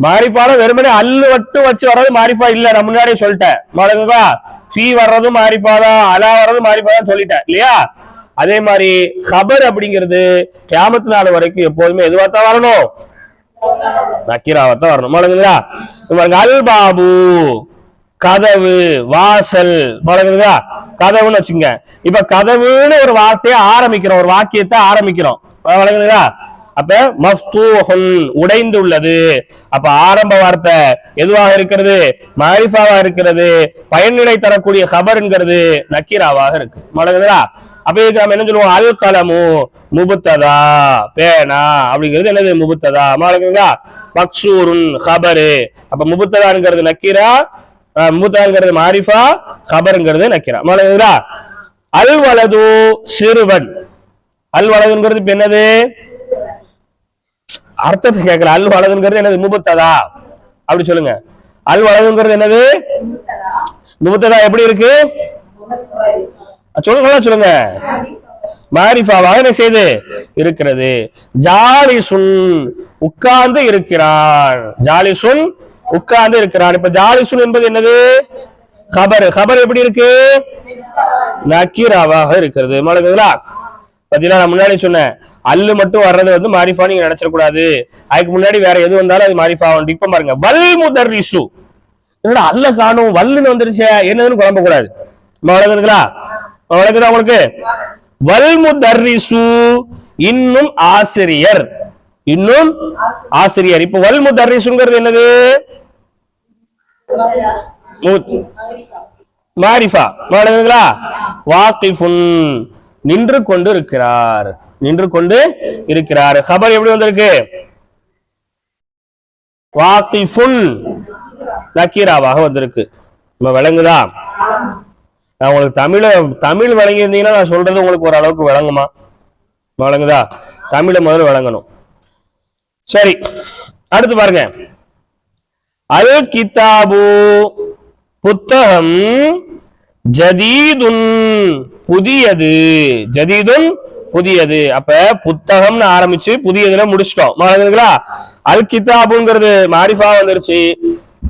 மாரிஃபால வெறுமனே அல்லு மட்டும் வச்சு வர்றது மாரிஃபா இல்ல. நான் முன்னாடியே சொல்லிட்டேன். மாடுங்களா, ஃபீ வர்றதும் மாரிஃபாதான், அலா வர்றதும் மாரிஃபாதான் சொல்லிட்டேன் இல்லையா? அதே மாதிரி ஹபர் அப்படிங்கிறது கியாமத்து நாள் வரைக்கும் எப்போதுமே எதுவாத்தான் வரணும்? நக்கீராவத்தான் வரணும். மாடுங்களா, அல் பாபு கதவு, வாசல். மாடுங்களா, கதவுன்னு வச்சுங்க. இப்ப கதவுன்னு ஒரு வார்த்தையை ஆரம்பிக்கிறோம், ஒரு வாக்கியத்தை ஆரம்பிக்கிறோம். வழங்குங்களா? அப்ப மஃப்தூஹுன் உடைந்து உள்ளது. அப்ப ஆரம்ப வார்த்தை எதுவாக இருக்கிறது? மாரிஃபாவா இருக்கிறது. பயன்நிலை தரக்கூடிய ஹபர்ங்கிறது நக்கீராவாக இருக்கு. வழங்குங்களா? அப்ப இதுக்கு நம்ம என்ன சொல்லுவோம்? அல் கலமு முபத்ததா, பேனா அப்படிங்கிறது என்னது? முபத்ததா. வழங்குங்களா? மக்சூருன் ஹபரு. அப்ப முபத்ததாங்கிறது நக்கீரா, முபத்ததாங்கிறது மாரிஃபா, ஹபருங்கிறது நக்கீரா. வழங்குங்களா? அல் வலது சிறுவன். அல் வலதுங்கிறது இப்ப என்னது? அர்த்தத்தை கேட்கல. அல் வலதுங்கிறது என்னது? முபத்ததா. அப்படி சொல்லுங்க. அல் வலதுங்கிறது என்னது? முபத்ததா எப்படி இருக்கு? சொல்லுங்க. மாரிஃபாவாக என்ன செய்து இருக்கிறது? ஜாலிசுன் உட்கார்ந்து இருக்கிறான். ஜாலிசுன் உட்கார்ந்து இருக்கிறான். இப்ப ஜாலிசுன் என்பது என்னது? ஹபர். ஹபர் எப்படி இருக்கு? நக்கீராவாக இருக்கிறது. மாலுங்களா, பாத்தீங்களா? நான் முன்னாடி சொன்னேன், அல்லு மட்டும் வர்றது வந்து மாரிஃபா நீங்க நினைச்சிடக்கூடாது. அதுக்கு முன்னாடி வேற எது வந்தாலும் அது மாரிஃபா. இப்ப பாருங்க, வல் முதர்ரிசு. என்னடா அல்ல காணும், வல்லுன்னு வந்துருச்சு, என்னதுன்னு குழம்ப கூடாது. வழங்குதுங்களா? வழங்குதா உங்களுக்கு? வல் முதர்ரிசு இன்னும் ஆசிரியர். இன்னும் ஆசிரியர். இப்ப வல் முதர்ரிசுங்கிறது என்னது? மாரிஃபா. வழங்குதுங்களா? வாகிஃபுன் நின்று கொண்டு இருக்கிறார். நின்று கொண்டு இருக்கிறார். ஹபர் எப்படி வந்திருக்கு? வாகிஃபுன் நக்கீராவாக வந்திருக்கு. விளங்குதா? நான் உங்களுக்கு தமிழ் விளங்கியிருந்தீங்கன்னா நான் சொல்றது உங்களுக்கு ஒரு அளவுக்கு விளங்குமா? விளங்குதா? தமிழை முதல்ல விளங்கணும். சரி, அடுத்து பாருங்க. அல் கிதாபு புத்தகம், ஜதீதுன் புதியது. ஜதீதுன் புதியது. அப்ப புத்தகம்னு ஆரம்பிச்சு புதியதுல முடிச்சிட்டோம். மாறுங்களா? அல் கிதாபுங்கிறது மாரிஃபா வந்துருச்சு,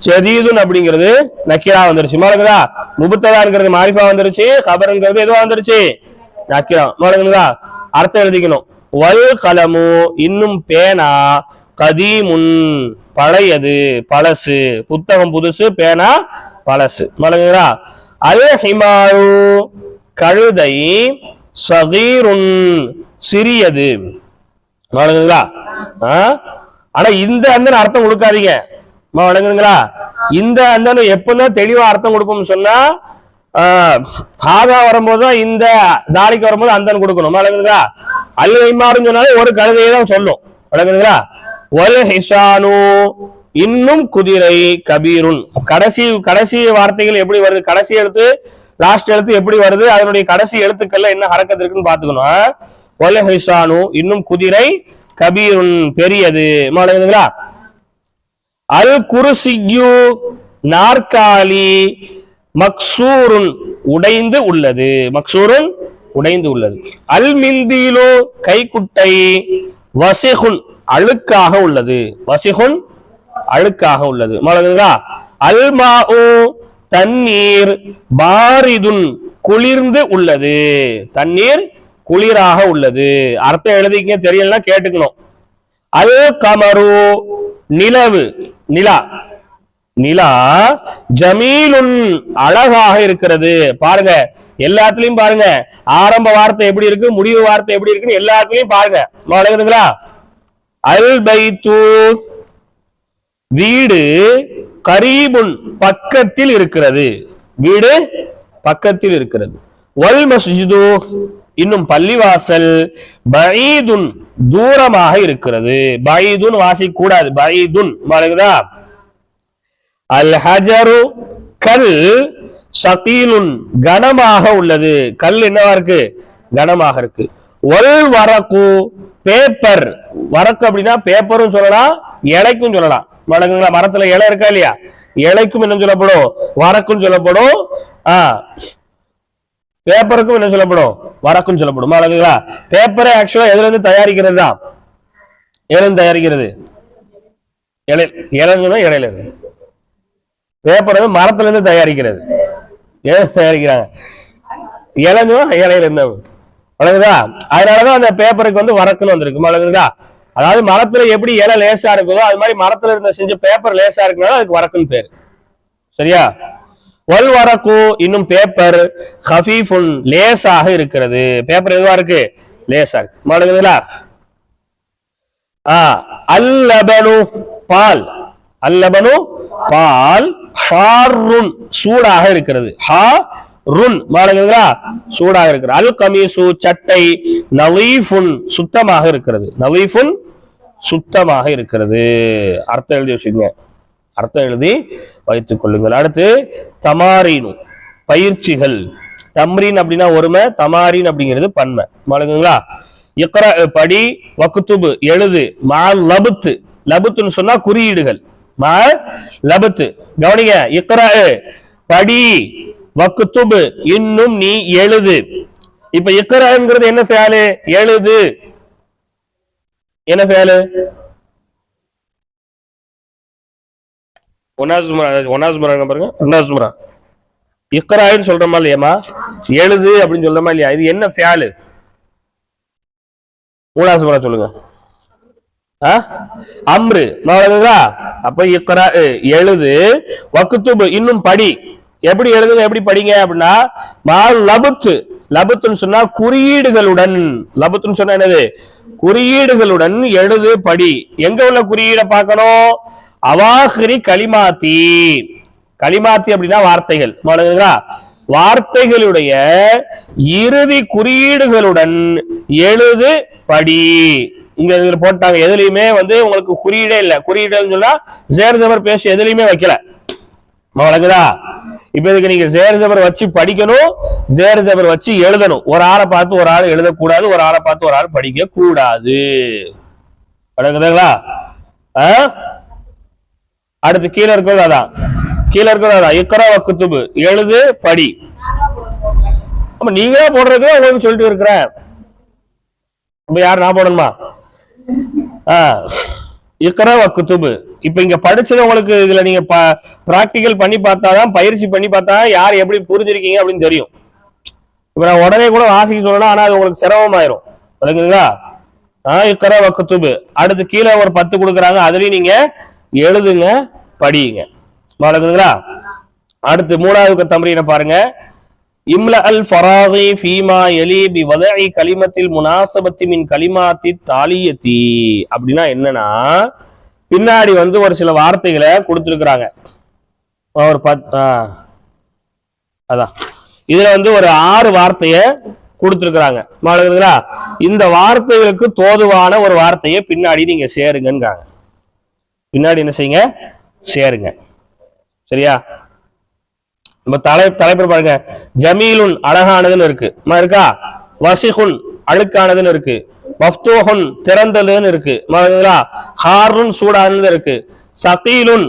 ஜதீதுன் அப்படிங்கிறது நக்கீரா வந்துருச்சு. மாறுங்களா? முபத்ததாங்கிறது மாரிஃபா வந்துருச்சு, ஹபருங்கிறது எதுவா வந்துருச்சு? நக்கீரா. மாறுங்களா? அர்த்தம் எழுதிக்கணும். வல் கலமு இன்னும் பேனா, கதீமுன் பழையது, பழசு. புத்தகம் புதுசு, பேனா பழசு. மாறுங்களா? அல் ஹிமாரு கழுதை, சகீருன் சிறியது. வழங்குங்களா? ஆனா இந்த அந்த அர்த்தம் கொடுக்காதீங்க. வழங்குங்களா? இந்த அந்த எப்பதான் தெளிவா அர்த்தம் கொடுப்போம்னு சொன்னா, ஹாதா வரும்போதுதான், இந்த தாலிக்கு வரும்போது அந்த கொடுக்கணும். வழங்குங்களா? அல் ஹிமாருன்னு சொன்னாலே ஒரு கழுதையை தான் சொல்லும். வழங்குங்களா? வல் ஹிசானு இன்னும் குதிரை, கபீருன். கடைசி வார்த்தைகள் எப்படி வருது? கடைசி எழுத்து லாஸ்ட் எழுத்து எப்படி வருது? அதனுடைய கடைசி எழுத்துக்கள்ல என்ன ஹரக்கத் இருக்குன்னு பாத்துக்கணும். வல் ஹிசானு இன்னும் குதிரை, கபீருன் பெரியது. மாலுங்களா? அல் குர்சியு நாற்காலி, மக்சூருன் உடைந்து உள்ளது. மக்சூருன் உடைந்து உள்ளது. அல் மிந்தீலு கைக்குட்டை, வசிகுன் அழுக்காக உள்ளது. வசிகுன் அழுக்காக உள்ளது. மாலுங்களா? அல் மாஉ தண்ணீர், பாரிதுன் குளிர்ந்து உள்ளது. தண்ணீர் குளிராக உள்ளது. அர்த்தம் எழுதிக்க தெரியலன்னா கேட்டுக்கணும். அல் கமரு நிலவு, நிலா. நிலா ஜமீலுன் அழகாக இருக்கிறது. பாருங்க, எல்லாத்துலயும் பாருங்க, ஆரம்ப வார்த்தை எப்படி இருக்கு, முடிவு வார்த்தை எப்படி இருக்குன்னு எல்லாத்துலயும் பாருங்க. வழங்குதுங்களா? அல் பைத்து வீடு, கரீபுன் பக்கத்தில் இருக்கிறது. வீடு பக்கத்தில் இருக்கிறது. வல் மஸ்ஜிது இன்னும் பள்ளிவாசல், பஈதுன் தூரமாக இருக்கிறது. பஈதுன் வாசிக்க கூடாது, பஈதுன். வழங்குதா? அல் ஹஜரு கல், சகீலுன் கனமாக உள்ளது. கல் என்னவா இருக்கு? கனமாக இருக்கு. ஒல் வரக்கு பேப்பர். வரக்கு அப்படின்னா பேப்பரும் சொல்லலாம், இலைக்கும் சொல்லலாம். மடங்குங்களா? மரத்துல இலை இருக்கா இல்லையா? இலைக்கும் என்ன சொல்லப்படும்? வரக்கும் சொல்லப்படும். பேப்பருக்கும் என்ன சொல்லப்படும்? வரக்கும் சொல்லப்படும். மடங்குங்களா? பேப்பரை ஆக்சுவலா எதுல இருந்து தயாரிக்கிறது தான்? எதுல இருந்து தயாரிக்கிறது? இலைன்னு இலையில இருந்து. பேப்பர் வந்து மரத்துல இருந்து தயாரிக்கிறது. எதை தயாரிக்கிறாங்க? இலைஞ்சும் இலையில இருந்து. வழங்குதா? அதனாலதான் அந்த பேப்பருக்கு வந்து வரக்குன்னு வந்திருக்கு. வழங்குதா? அதாவது மரத்துல எப்படி இலை லேசா இருக்குதோ அது மாதிரி மரத்துல இருந்த செஞ்ச பேப்பர் லேசா இருக்குனால அதுக்கு வரக்குன்னு பேரு. சரியா? வல் வரக்கு இன்னும் பேப்பர் ஹஃபீஃபுன் லேசாக இருக்கிறது. பேப்பர் எதுவா இருக்கு? லேசா இருக்கு. வழங்குதுங்களா? அல்லபனு பால். அல்லபனு பால் ஹாருன் சூடாக இருக்கிறது. ருன் மாலங்களா சூடாக இருக்கிறது. அல் கமீசு சட்டை நலீஃபுன் சுத்தமாக இருக்கிறது. நலீஃபுன் சுத்தமாக இருக்கிறது. அர்த்தம் எழுதி வச்சுக்கோங்க. அர்த்தம் எழுதி வைத்துக் கொள்ளுங்கள். அடுத்து தமாரீனு பயிற்சிகள். தம்ரீன் அப்படின்னா ஒருமை, தமாரீன் அப்படிங்கிறது பன்மை. மாலங்களா? இக்ரா படி, வக்துபு எழுது, மா லபுத்து. லபுத்துன்னு சொன்னா குறியீடுகள். மா லபுத்து கவனிங்க. இக்ரா படி, வக்துபு இன்னும் நீ எழுது. இப்ப இக்ராங்கிறது என்ன ஃபேலு? எழுது. என்ன ஃபேலு? பாருங்க. இக்ரான்னு சொல்றோமா இல்லையாமா? எழுது அப்படின்னு சொல்றோமா இல்லையா? இது என்ன ஃபேலு? மூணாவது முறை சொல்லுங்க. அம்ரு. அப்ப இக்ரா எழுது, வக்துபு இன்னும் படி. எப்படி எழுதுங்க, எப்படி படிங்க அப்படின்னா லபுத்து. லபுத்துன்னு சொன்னா குறியீடுகளுடன். லபுத்துன்னு சொன்னா என்னது? குறியீடுகளுடன் எழுது, படி. எங்க உள்ள குறியீடை பார்க்கணும்? அவாஹிரி கலிமாத்தி. கலிமாத்தி அப்படின்னா வார்த்தைகள். வார்த்தைகளுடைய இறுதி குறியீடுகளுடன் எழுது, படி. இங்க இதுல போட்டாங்க. எதுலையுமே வந்து உங்களுக்கு குறியீடே இல்ல. குறியீடுன்னு சொன்னா ஜேர் ஜபர் பேசி எதுலையுமே வைக்கல. வழங்குதா? இப்ப இதுக்கு நீங்க ஜேர் ஜபர் வச்சு படிக்கணும், ஜேர் ஜபர் வச்சு எழுதணும். ஒரு ஆளை பார்த்து ஒரு ஆள் எழுதக்கூடாது, ஒரு ஆளை பார்த்து ஒரு ஆள் படிக்க கூடாது. வழங்குதுங்களா? அடுத்து கீழே இருக்கிறது அதான். கீழே இருக்கிறது அதான். இக்ரா வக்துபு எழுது, படி. அப்ப நீங்களே போடுறது உங்களுக்கு சொல்லிட்டு இருக்கிறேன். யார் நான் போடணுமா? இக்ரா வக்துபு. இப்ப இங்க படிச்சது உங்களுக்கு இதுல நீங்க பிராக்டிகல் பண்ணி பார்த்தாதான், பயிற்சி பண்ணி பார்த்தா யார் எப்படி புரிஞ்சிருக்கீங்க அப்படின்னு தெரியும். இப்ப நான் உடனே கூட வாசிக்க சொல்லணும், ஆனா அது உங்களுக்கு சிரமமாயிரும். அதுங்களா? இக்ரா வக்துபு. அடுத்து கீழே ஒரு 10 கொடுக்குறாங்க, அதுலயும் நீங்க எழுதுங்க, படியுங்க. வழங்குதுங்களா? அடுத்து மூணாவது தம்ரீனை பாருங்க. இம்ல அல் ஃபராகி ஃபீமா யலி பி வதஇ கலிமத்தில் முனாசபத்தி மின் கலிமாத்தி தாலியத்தி. அப்படின்னா என்னன்னா, பின்னாடி வந்து ஒரு சில வார்த்தைகளை கொடுத்திருக்கிறாங்க. ஒரு அதான் இதுல வந்து ஒரு 6 வார்த்தைய கொடுத்திருக்கிறாங்க. இந்த வார்த்தைகளுக்கு தோதுவான ஒரு வார்த்தையை பின்னாடி நீங்க சேருங்கன்றாங்க. பின்னாடி என்ன செய்யுங்க? சேருங்க. சரியா? நம்ம தலைப்பு பாருங்க. ஜமீலுன் அழகானதுன்னு இருக்கு இருக்கா? வசிகுன் அழுக்கானதுன்னு இருக்கு. மஃப்தூஹுன் திறந்ததுன்னு இருக்கு. ஹாருன் சூடானது இருக்கு. சகீலுன்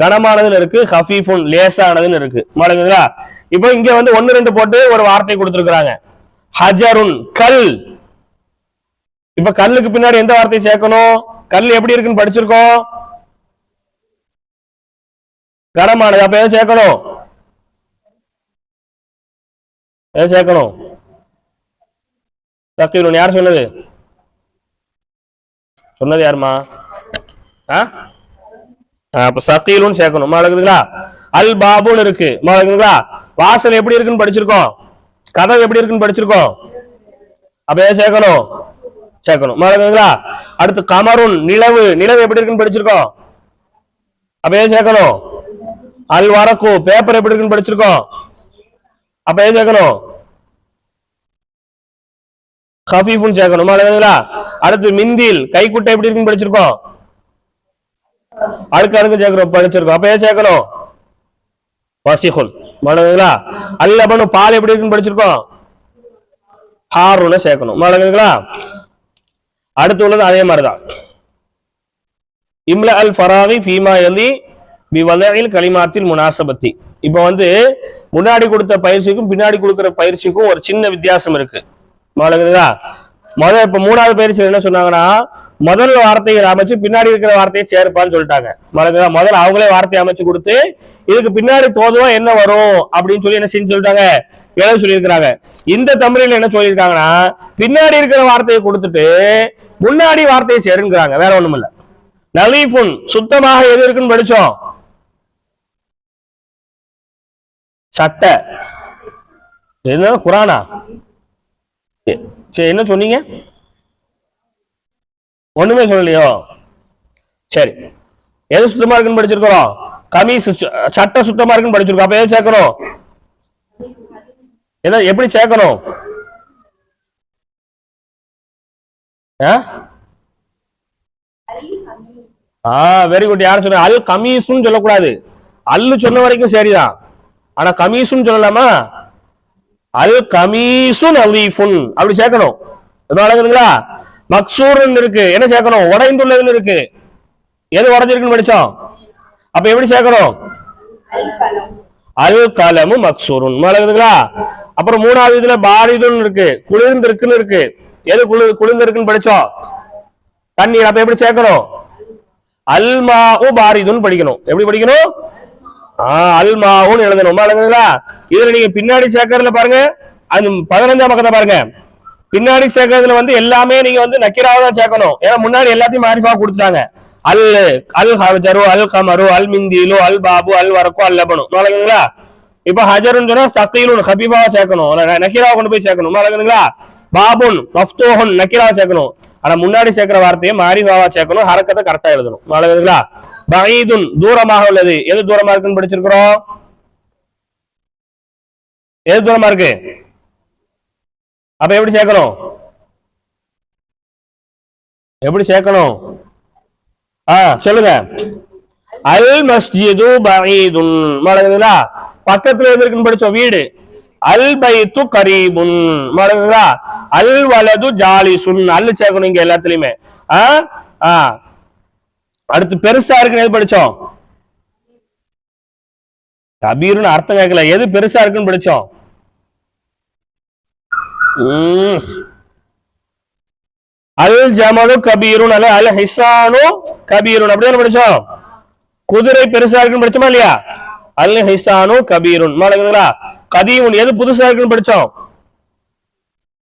கனமானதுன்னு இருக்கு. ஹஃபீஃபுன் லேசானதுன்னு இருக்கு. இப்போ இங்க வந்து 1 2 போட்டு ஒரு வார்த்தை கொடுத்திருக்கிறாங்க. ஹஜருன் கல். இப்ப கல்லுக்கு பின்னாடி எந்த வார்த்தை சேர்க்கணும்? கல் எப்படி இருக்குன்னு படிச்சிருக்கோம். கனமானது. அப்ப எதை சேர்க்கணும்? எதை சேர்க்கணும்? சகீலுன். யார் சொன்னது? சொன்னது யாருமா? அப்ப சகீலுன் சேர்க்கணும். அல் பாபுன்னு இருக்கு. வாசல் எப்படி இருக்குன்னு படிச்சிருக்கோம். கதவு எப்படி இருக்குன்னு படிச்சிருக்கோம். அப்ப எதை சேர்க்கணும்? சேர்க்கணும். அடுத்து கமருன் நிலவு. நிலவு எப்படி இருக்குன்னு படிச்சிருக்கோம். அப்ப எதை சேர்க்கணும்? அல் வரக்கு பேப்பர் எப்படி இருக்குன்னு படிச்சிருக்கோம். அப்ப எது சேர்க்கணும்? ஹஃபீஃபுன் சேர்க்கணும். அடுத்து மிந்தில் கைக்குட்டை எப்படி இருக்குன்னு படிச்சிருக்கோம். அடுக்கு சேர்க்கிறோம் படிச்சிருக்கோம். அப்ப எது சேர்க்கணும்? வசிகுன். மழங்குங்களா? அல்லபனு பால் எப்படி இருக்குன்னு படிச்சிருக்கோம், ஹாருன்னு சேர்க்கணும். மழங்குங்களா? அடுத்து உள்ளது அதே மாதிரிதான். இம்ல அல் ஃபராகி ஃபீமா யலி பி வதஇல் கலிமாத்தில் முனாசபத்தி. இப்ப முன்னாடி கொடுத்த பயிற்சிக்கும் பின்னாடி கொடுக்கிற பயிற்சிக்கும் ஒரு சின்ன வித்தியாசம் இருக்கு. மழங்குங்களா? இப்ப மூணாவது பயிற்சி என்ன சொன்னாங்கன்னா, முதல் வார்த்தைகளை அமைச்சு பின்னாடி இருக்கிற வார்த்தையை சேர்ப்பான்னு சொல்லிட்டாங்க. முதல்ல அவங்களே வார்த்தையை அமைச்சு கொடுத்து இதுக்கு பின்னாடி தோதுவா என்ன வரும் அப்படின்னு சொல்லி என்ன செஞ்சு சொல்லிட்டாங்க, எழுத சொல்லியிருக்கிறாங்க. இந்த தமிழில் என்ன சொல்லியிருக்காங்கன்னா, பின்னாடி இருக்கிற வார்த்தையை கொடுத்துட்டு முன்னாடி வார்த்தையை சேருங்கிறாங்க. வேற ஒண்ணும் இல்ல. நலீஃபுன் சுத்தமாக எது இருக்குன்னு படிச்சோம், சட்டை. என்ன குரானா? சரி, என்ன சொன்னீங்க? ஒண்ணுமே சொல்லலையோ? சரி, எது சுத்தமா இருக்குன்னு படிச்சிருக்கிறோம், கமீஸ் சட்டை சுத்தமா இருக்குன்னு படிச்சிருக்கோம். அப்ப எது சேர்க்கணும், எப்படி சேர்க்கணும்? Very good. யாரும் சொன்ன அல் கமீசுன்னு சொல்லக்கூடாது. அல்லு சொன்ன வரைக்கும் சரிதான், ஆனா கமீசுன்னு சொல்லலாமா? அல் கமீசுன் அலீஃபுன் அப்படி சேர்க்கணும். அழகுங்களா? மக்சூர்னு இருக்கு, என்ன சேர்க்கணும், உடைந்துள்ளதுன்னு இருக்கு. எது உடஞ்சிருக்குன்னு படிச்சோம். அப்ப எப்படி சேர்க்கணும், அல் கலமு மக்சூருன். அழகுங்களா? அப்புறம் மூணாவது இதுல பாரிதுன்னு இருக்கு, குளிர்ந்திருக்குன்னு இருக்கு. எது குளிர்ந்திருக்குன்னு படிச்சோம், தண்ணீர். அப்ப எப்படி சேர்க்கணும், அல்மாஉ பாரிதுன்னு படிக்கணும். எப்படி படிக்கணும், அல்மாவுன்னு எழுதணும். அழகுங்களா? இதுல நீங்க பின்னாடி சேர்க்கறதுல பாருங்க, அது 15ஆம் பக்கத்தை பாருங்க. பின்னாடி சேர்க்கறதுல எல்லாமே நீங்க நக்கீராவை தான் சேர்க்கணும். ஏன்னா முன்னாடி எல்லாத்தையும் மாரிஃபா கொடுத்துட்டாங்க. அல் அல் ஹஜரு அல் கமரு அல் மிந்தீலு அல் பாபு அல் வரக்கு அல் லபனு. அழகுங்களா? இப்ப ஹஜருன்னு சொன்னா தக்கீலுன் ஹபீபாவை சேர்க்கணும், நக்கீராவை கொண்டு போய் சேர்க்கணும். அழகுங்களா? பாபுன் மஃப்தூஹுன் நக்கீராவை சேர்க்கணும். ஆனா முன்னாடி சேர்க்கிற வார்த்தையை மாரிஃபாவா சேர்க்கணும், ஹரக்கத்தை கரெக்டா எழுதணும். அழகுங்களா? பஈதுன் தூரமாக உள்ளது, எது தூரமா இருக்குன்னு படிச்சிருக்கிறோம், எது தூரமா இருக்கு. அப்ப எப்படி சேர்க்கணும், எப்படி சேர்க்கணும், சொல்லுங்க. அல் மஸ்ஜிது பஈதுன். மழகுங்களா? பக்கத்துல எது இருக்குன்னு படிச்சோம், வீடு. அல் பைத்து கரீபுன். மழகுங்களா? அல் வலது ஜாலிசுன். அல் சேர்க்கணும் இங்க எல்லாத்துலயுமே. அடுத்து பெருசா இருக்குன்னு எது படிச்சோம், கபீருன்னு அர்த்தம் கேட்கல, எது பெருசா இருக்குன்னு படிச்சோம். அல் ஜமலு கபீருன் அல்ல அல் ஹிசானு கபீருன் அப்படியே படிச்சோம். குதிரை பெருசா இருக்குன்னு படிச்சோமா இல்லையா, அல் ஹிசானு கபீருன். மாலகுங்களா? கதீமுன் எது புதுசா இருக்குன்னு படிச்சோம்.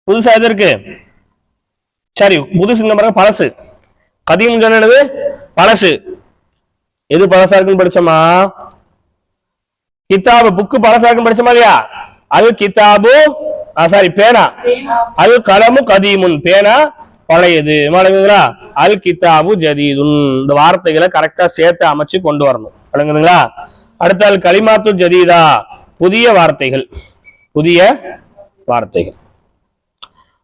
புதுசா எது இருக்கு, சரி புதுசு பாருங்க, பழசு. கதீம் சொன்னது பழசு. எது பழசா இருக்குன்னு படிச்சோமா, கிதாபு புக்கு பழசா இருக்குன்னு படிச்சோமா இல்லையா, அது கிதாபு சாரி பேனா. அது கலமு கதீமுன் பேனா பழையது. மாலகுங்களா? அல் கிதாபு ஜதீதுன். இந்த வார்த்தைகளை கரெக்டா சேர்த்து அமைச்சு கொண்டு வரணும். விளங்குதுங்களா? அடுத்த அல் கலிமாத்து ஜதீதா புதிய வார்த்தைகள். புதிய வார்த்தைகள்,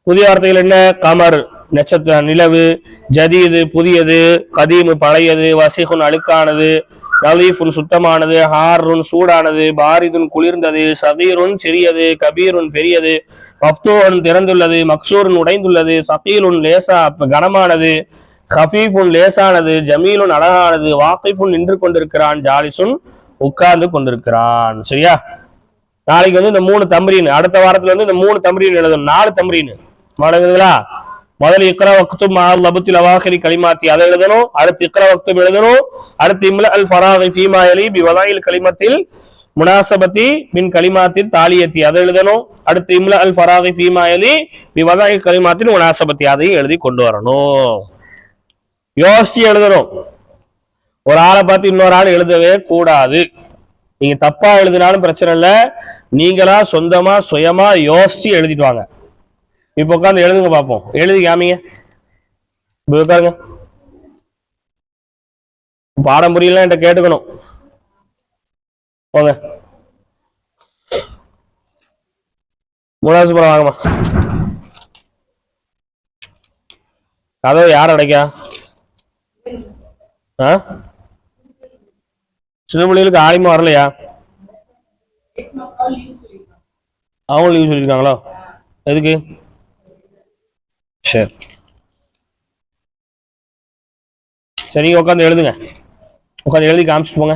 புதிய வார்த்தைகள் என்ன, கமர் நட்சத்திரம் நிலவு, ஜதீது புதியது, கதீமு பழையது, வசிகுன் அழுக்கானது, நலீஃபுன் சுத்தமானது, ஹாருன் சூடானது, பாரிதுன் குளிர்ந்தது, சகீருன் சிறியது, கபீருன் பெரியது, மஃப்தூஹுன் திறந்துள்ளது, மக்சூருன் உடைந்துள்ளது, சகீலுன் லேசா கனமானது, ஹஃபீஃபுன் லேசானது, ஜமீலுன் அழகானது, வாக்கிஃபுன் நின்று கொண்டிருக்கிறான், ஜாலிசுன் உட்கார்ந்து கொண்டிருக்கிறான். சரியா? நாளைக்கு இந்த 3 தம்ரீன், அடுத்த வாரத்துல இந்த 3 தம்ரீன் எழுதணும். 4 தம்ரீன். மாலகுங்களா? முதல்ல இக்ரா வக்தும் மஅல் லபத்தில் அவாஹிரி கலிமாத்தி அதை எழுதணும். அடுத்து இக்ரா வக்தும் எழுதணும். அடுத்து இம்ல அல் ஃபராகி ஃபீமா யலி பி வதாயில் கலிமத்தில் முனாசபத்தி மின் கலிமாத்தில் தாலியத்தி அதை எழுதணும். அடுத்து இம்ல அல் ஃபராகி ஃபீமா யலி பி வதாயில் கலிமாத்தில் முனாசபத்தி அதையும் எழுதி கொண்டு வரணும். யோசிச்சு எழுதணும். ஒரு ஆளை பார்த்து இன்னொரு ஆள் எழுதவே கூடாது. நீங்க தப்பா எழுதினாலும் பிரச்சனை இல்லை, நீங்களா சொந்தமா சுயமா யோசிச்சு எழுதிட்டு வாங்க. இப்ப உட்காந்து எழுதுங்க பார்ப்போம். எழுதி காமிங்க. உட்காருங்க. பாடம் புரியலாம் என்கிட்ட கேட்டுக்கணும். போங்க. 3வது சூப்பரா வாங்கம்மா. கதவை யார் அடைக்கா? சின்ன பிள்ளைகளுக்கு ஆலிமா வரலையா? அவங்க லீவ் சொல்லியிருக்காங்களோ? எதுக்கு? சரி சரி, உட்காந்து எழுதுங்க. உட்காந்து எழுதி காமிச்சிட்டு போங்க.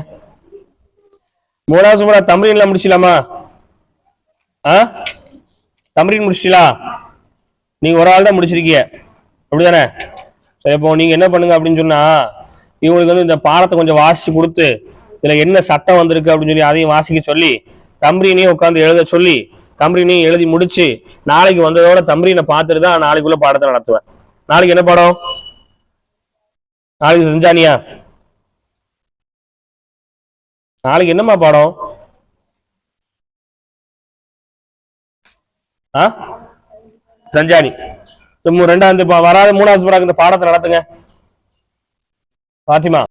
மூணாவது சுமரா தம்ரீன்ல முடிச்சிடலாமா? தம்ரீன் முடிச்சிட்டீங்களா? நீங்க ஒரு ஆள் தான் முடிச்சிருக்கீங்க, அப்படிதானே? சரி, இப்போ நீங்க என்ன பண்ணுங்க அப்படின்னு சொன்னா, இவங்களுக்கு வந்து இந்த பாடத்தை கொஞ்சம் வாசிச்சு கொடுத்து இதுல என்ன சட்டம் வந்திருக்கு அப்படின்னு சொல்லி அதையும் வாசிக்க சொல்லி தம்ரீனையும் உட்காந்து எழுத சொல்லி தம்ரீனையும் எழுதி முடிச்சு நாளைக்கு வந்ததோட தம்ரீனை பார்த்துட்டு தான் நாளைக்குள்ள பாடத்தை நடத்துவேன். நாளைக்கு என்ன பாடம்? நாளைக்கு செஞ்சானியா? நாளைக்கு என்னம்மா பாடம்? சஞ்சானி. ரெண்டாவது வராத மூணாவது இந்த பாடத்தை நடத்துங்க. பாத்திமா.